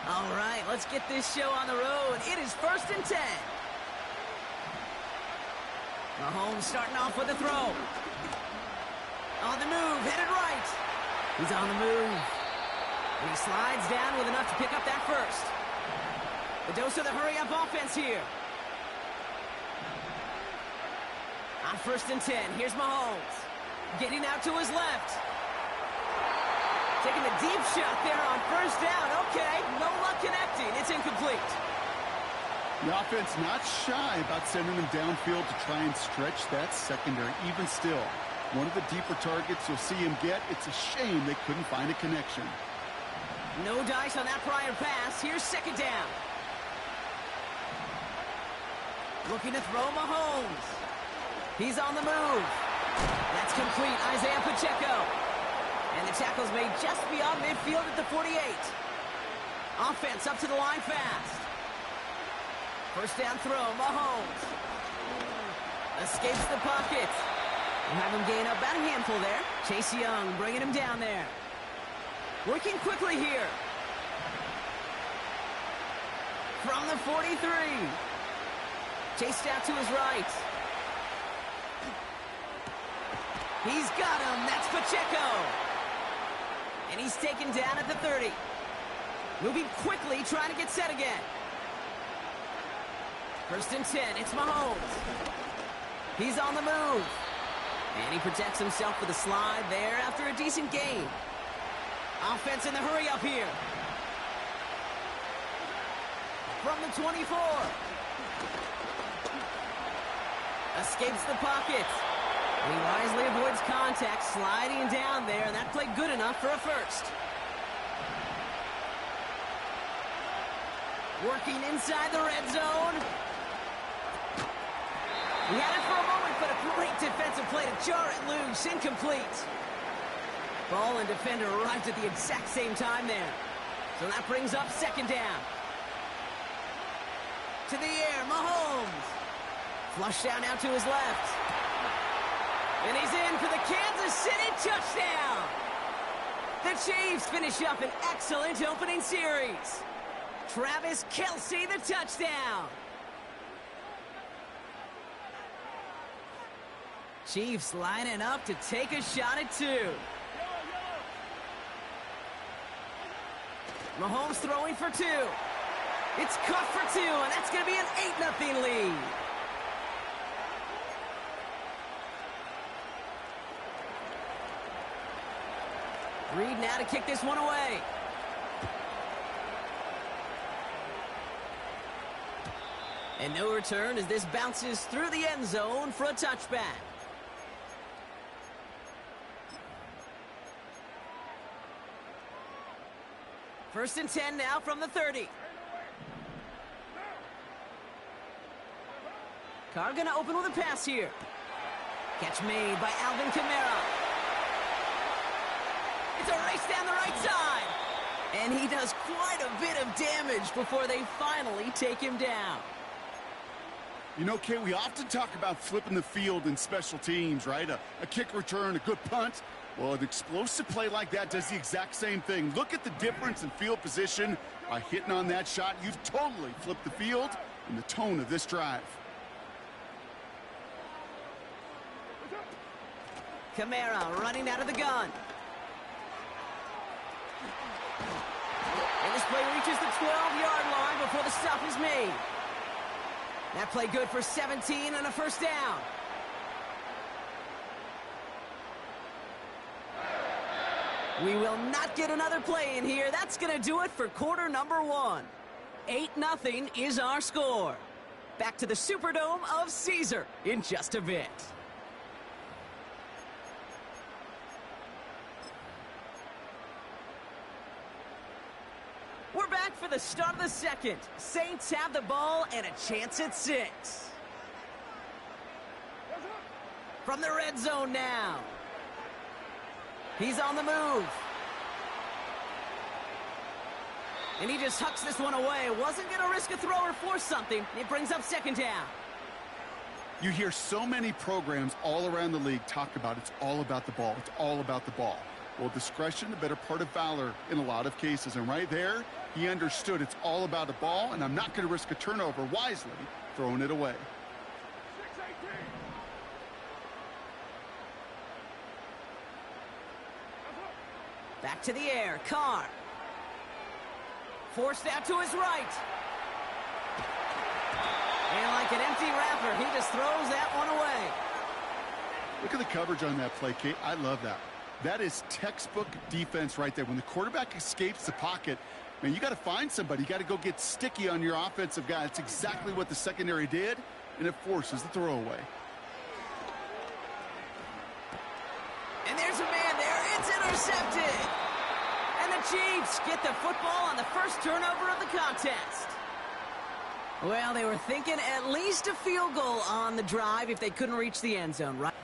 All right, let's get this show on the road. It is 1st and 10. Mahomes starting off with a throw. On the move, headed right. He's on the move. And he slides down with enough to pick up that first. The dose of the hurry-up offense here. On 1st and 10, here's Mahomes. Getting out to his left. Taking the deep shot there on 1st down. Okay, no luck connecting. It's incomplete. The offense not shy about sending them downfield to try and stretch that secondary. Even still, one of the deeper targets you'll see him get. It's a shame they couldn't find a connection. No dice on that prior pass. Here's 2nd down. Looking to throw Mahomes. He's on the move. That's complete. Isaiah Pacheco. And the tackle's made just beyond midfield at the 48. Offense up to the line fast. 1st down throw, Mahomes. Escapes the pocket. We'll have him gain up about a handful there. Chase Young bringing him down there. Working quickly here. From the 43. Chased out to his right. He's got him. That's Pacheco. And he's taken down at the 30. Moving quickly, trying to get set again. 1st and 10. It's Mahomes. He's on the move. And he protects himself with a slide there after a decent gain. Offense in the hurry up here. From the 24. Escapes the pocket. And he wisely avoids contact, sliding down there, and that played good enough for a first. Working inside the red zone. He had it for a moment, but a great defensive play to jar it loose. Incomplete. Ball and defender arrived at the exact same time there. So that brings up 2nd down. To the air, Mahomes. Flushed down out to his left. And he's in for the Kansas City touchdown. The Chiefs finish up an excellent opening series. Travis Kelce, the touchdown. Chiefs lining up to take a shot at 2. Mahomes throwing for 2. It's caught for 2, and that's going to be an 8-0 lead. Reed now to kick this one away. And no return as this bounces through the end zone for a touchback. First and 10 now from the 30. Carr going to open with a pass here. Catch made by Alvin Kamara. It's a race down the right side. And he does quite a bit of damage before they finally take him down. You know, Kay, we often talk about flipping the field in special teams, right? A kick return, a good punt. Well, an explosive play like that does the exact same thing. Look at the difference in field position. By hitting on that shot, you've totally flipped the field and the tone of this drive. Kamara running out of the gun. And this play reaches the 12-yard line before the stop is made. That play good for 17 and a first down. We will not get another play in here. That's going to do it for quarter number 1. 8-0 is our score. Back to the Superdome of Caesar in just a bit. We're back for the start of the second. Saints have the ball and a chance at 6. From the red zone now. He's on the move. And he just hucks this one away. Wasn't going to risk a throw or force something. It brings up 2nd down. You hear so many programs all around the league talk about it's all about the ball. It's all about the ball. Well, discretion, the better part of valor in a lot of cases. And right there, he understood it's all about the ball, and I'm not going to risk a turnover, wisely throwing it away. Back to the air, Carr. Forced out to his right. And like an empty wrapper, he just throws that one away. Look at the coverage on that play, Kate. I love that. That is textbook defense right there. When the quarterback escapes the pocket, man, you got to find somebody. You got to go get sticky on your offensive guy. That's exactly what the secondary did, and it forces the throwaway. And there's a man there. It's intercepted. And the Chiefs get the football on the first turnover of the contest. Well, they were thinking at least a field goal on the drive if they couldn't reach the end zone, right?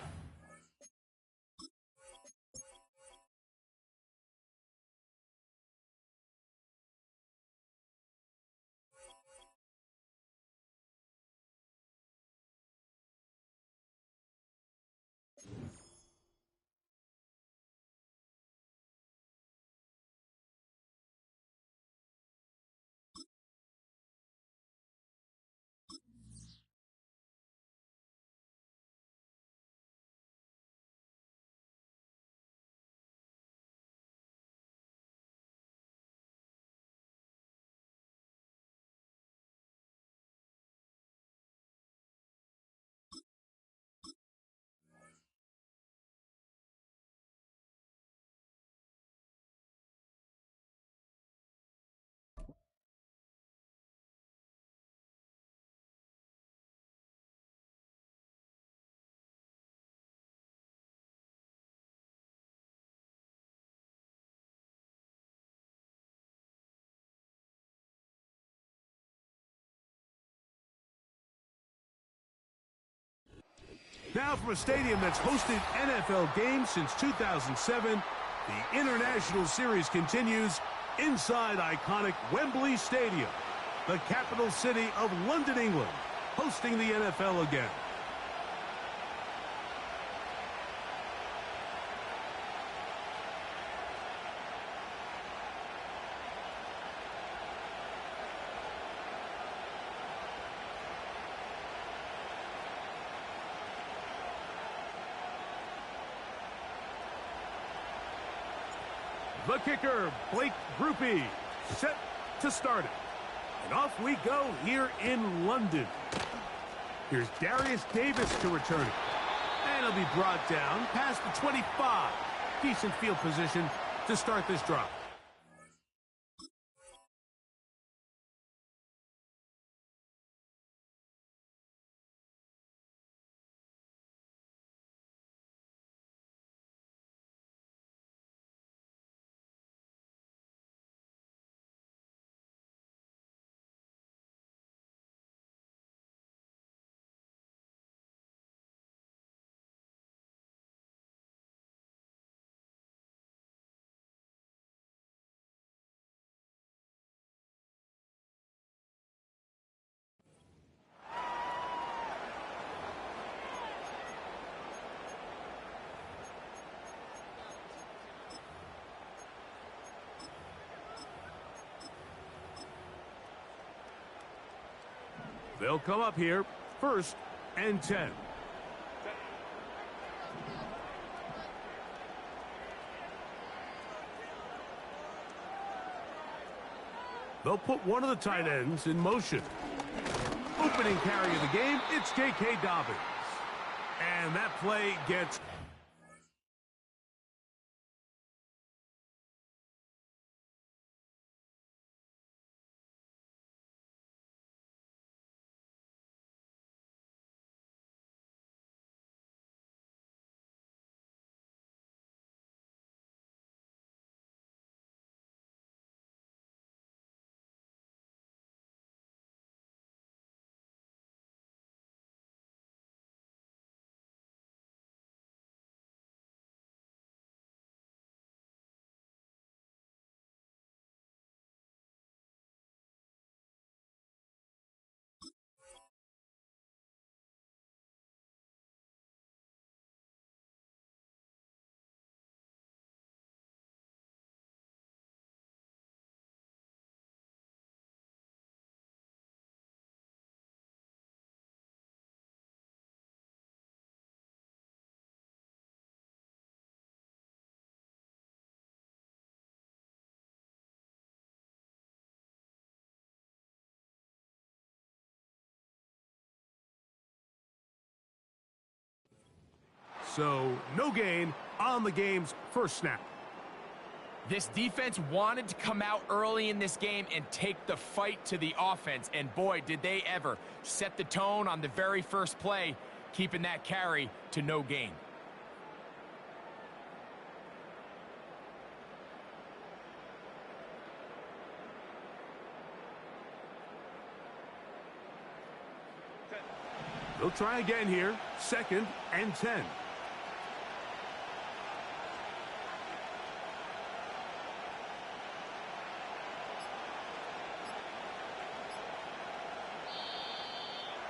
Now from a stadium that's hosted NFL games since 2007, the International Series continues inside iconic Wembley Stadium, the capital city of London, England, hosting the NFL again. The kicker, Blake Grupe, set to start it. And off we go here in London. Here's Darius Davis to return it. And it'll be brought down past the 25. Decent field position to start this drive. They'll come up here, 1st and 10. They'll put one of the tight ends in motion. Opening carry of the game, it's J.K. Dobbins. And that play gets So no gain on the game's first snap. This defense wanted to come out early in this game and take the fight to the offense. And boy, did they ever set the tone on the very first play, keeping that carry to no gain. They'll try again here. 2nd and 10.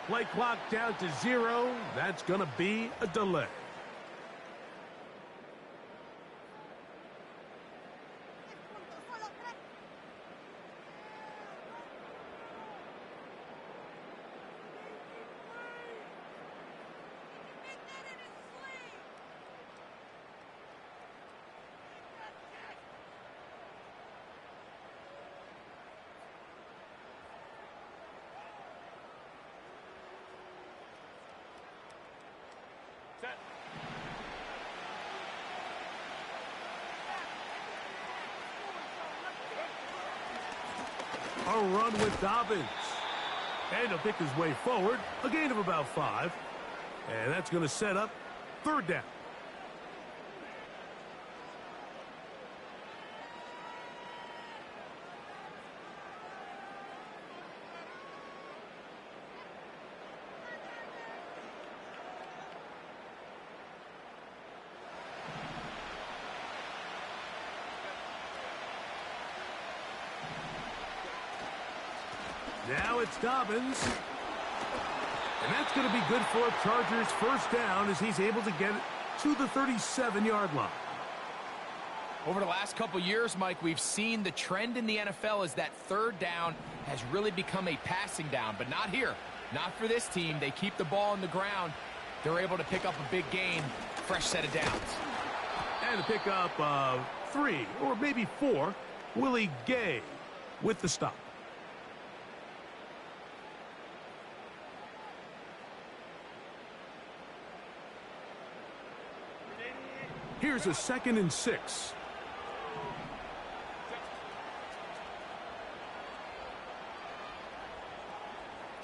Play clock down to 0. That's going to be a delay. A run with Dobbins. And he'll pick his way forward. A gain of about 5. And that's going to set up 3rd down. Now it's Dobbins. And that's going to be good for Chargers' first down as he's able to get it to the 37-yard line. Over the last couple years, Mike, we've seen the trend in the NFL is that 3rd down has really become a passing down, but not here. Not for this team. They keep the ball on the ground. They're able to pick up a big gain, fresh set of downs. And to pick up 3 or maybe 4, Willie Gay with the stop. Here's a 2nd and 6.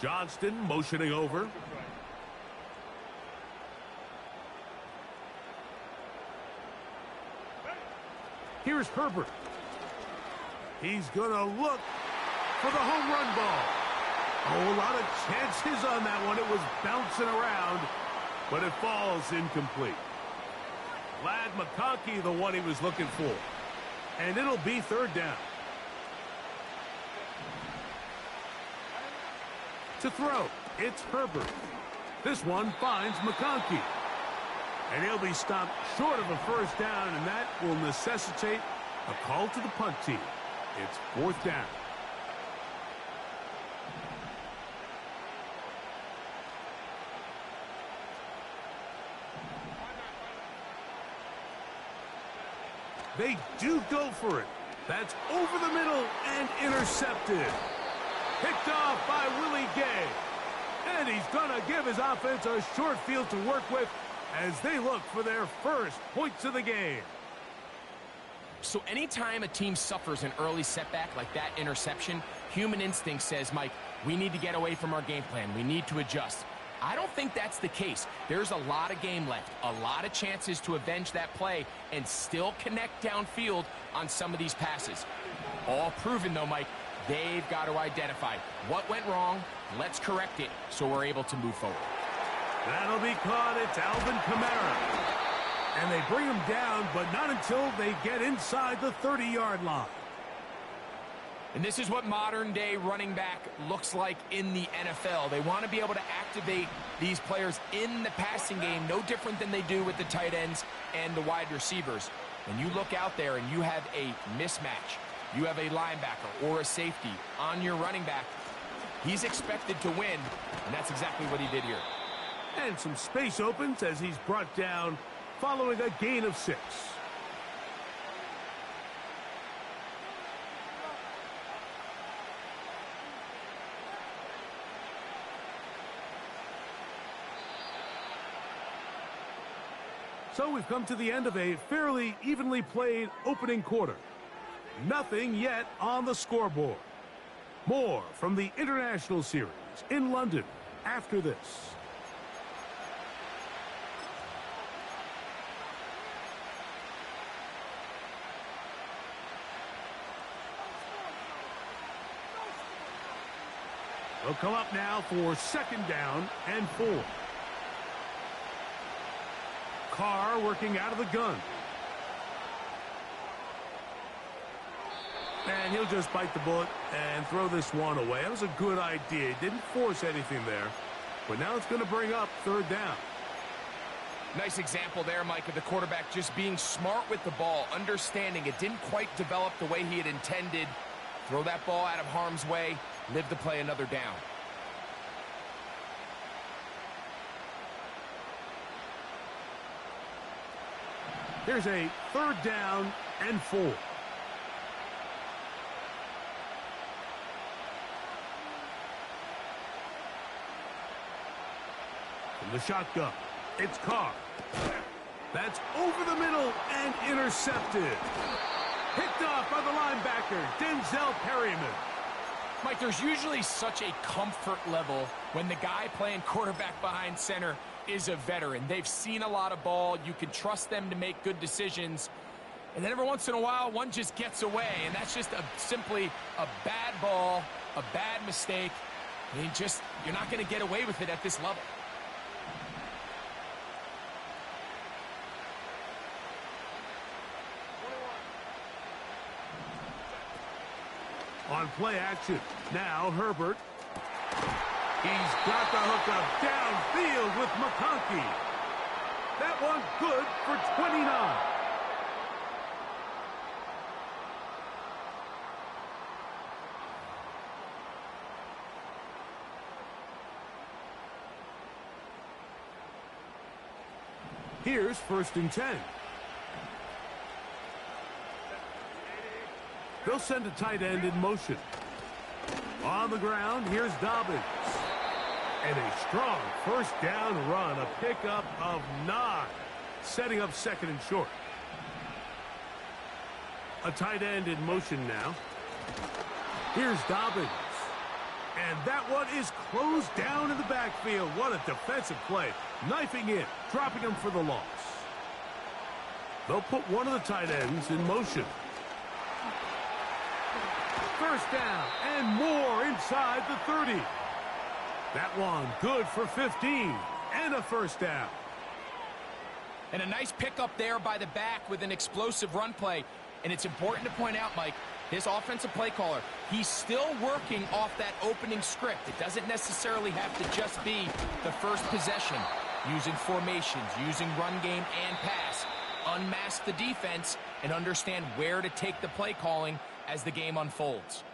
Johnston motioning over. Here's Herbert. He's going to look for the home run ball. Oh, a lot of chances on that one. It was bouncing around, but it falls incomplete. Lad McConkey, the one he was looking for. And it'll be 3rd down. To throw, it's Herbert. This one finds McConkey. And he'll be stopped short of a 1st down, and that will necessitate a call to the punt team. It's 4th down. They do go for it. That's over the middle and intercepted. Picked off by Willie Gay. And he's going to give his offense a short field to work with as they look for their first points of the game. So anytime a team suffers an early setback like that interception, human instinct says, Mike, we need to get away from our game plan. We need to adjust. I don't think that's the case. There's a lot of game left, a lot of chances to avenge that play and still connect downfield on some of these passes. All proven, though, Mike, they've got to identify what went wrong, let's correct it so we're able to move forward. That'll be caught. It's Alvin Kamara. And they bring him down, but not until they get inside the 30-yard line. And this is what modern-day running back looks like in the NFL. They want to be able to activate these players in the passing game, no different than they do with the tight ends and the wide receivers. When you look out there and you have a mismatch, you have a linebacker or a safety on your running back, he's expected to win, and that's exactly what he did here. And some space opens as he's brought down following a gain of 6. So we've come to the end of a fairly evenly played opening quarter. Nothing yet on the scoreboard. More from the International Series in London after this. They'll come up now for second down and 4. Carr working out of the gun. And he'll just bite the bullet and throw this one away. That was a good idea. He didn't force anything there. But now it's going to bring up third down. Nice example there, Mike, of the quarterback just being smart with the ball, understanding it didn't quite develop the way he had intended. Throw that ball out of harm's way, live to play another down. Here's a third down and 4. From the shotgun, it's Carr. That's over the middle and intercepted. Picked off by the linebacker, Denzel Perryman. Mike, there's usually such a comfort level when the guy playing quarterback behind center is a veteran. They've seen a lot of ball. You can trust them to make good decisions. And then every once in a while, one just gets away. And that's just simply a bad ball, a bad mistake. I mean, you're not going to get away with it at this level. On play action, now Herbert. He's got the hookup downfield with McConkey. That one good for 29. Here's 1st and 10. They'll send a tight end in motion. On the ground, here's Dobbins. And a strong first down run, a pickup of 9, setting up 2nd and short. A tight end in motion now. Here's Dobbins. And that one is closed down in the backfield. What a defensive play. Knifing in, dropping him for the loss. They'll put one of the tight ends in motion. First down and more inside the 30. That one good for 15 and a first down. And a nice pickup there by the back with an explosive run play. And it's important to point out, Mike, this offensive play caller, he's still working off that opening script. It doesn't necessarily have to just be the first possession. Using formations, using run game and pass. Unmask the defense and understand where to take the play calling as the game unfolds.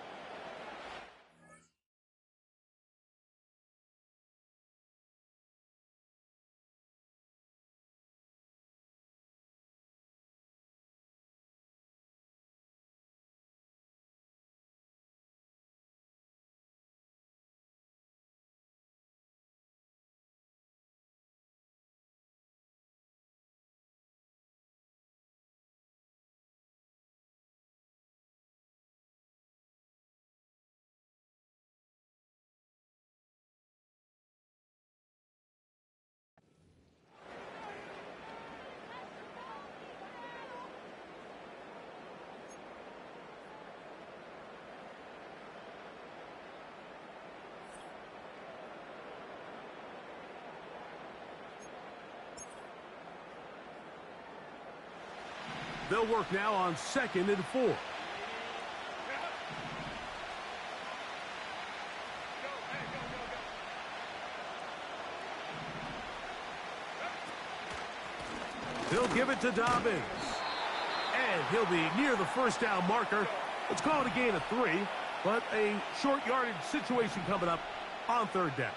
They'll work now on 2nd and 4. They'll give it to Dobbins. And he'll be near the first down marker. Let's call it a gain of 3, but a short yardage situation coming up on 3rd down.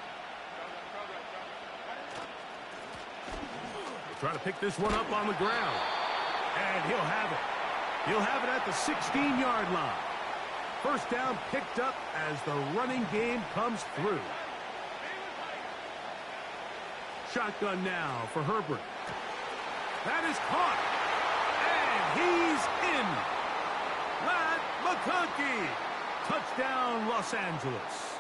They'll try to pick this one up on the ground. And he'll have it. He'll have it at the 16-yard line. First down picked up as the running game comes through. Shotgun now for Herbert. That is caught. And he's in. Matt McConkey. Touchdown, Los Angeles.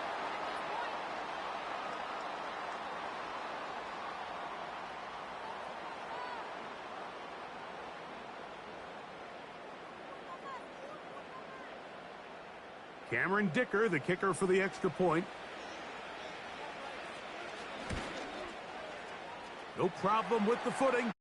Cameron Dicker, the kicker for the extra point. No problem with the footing.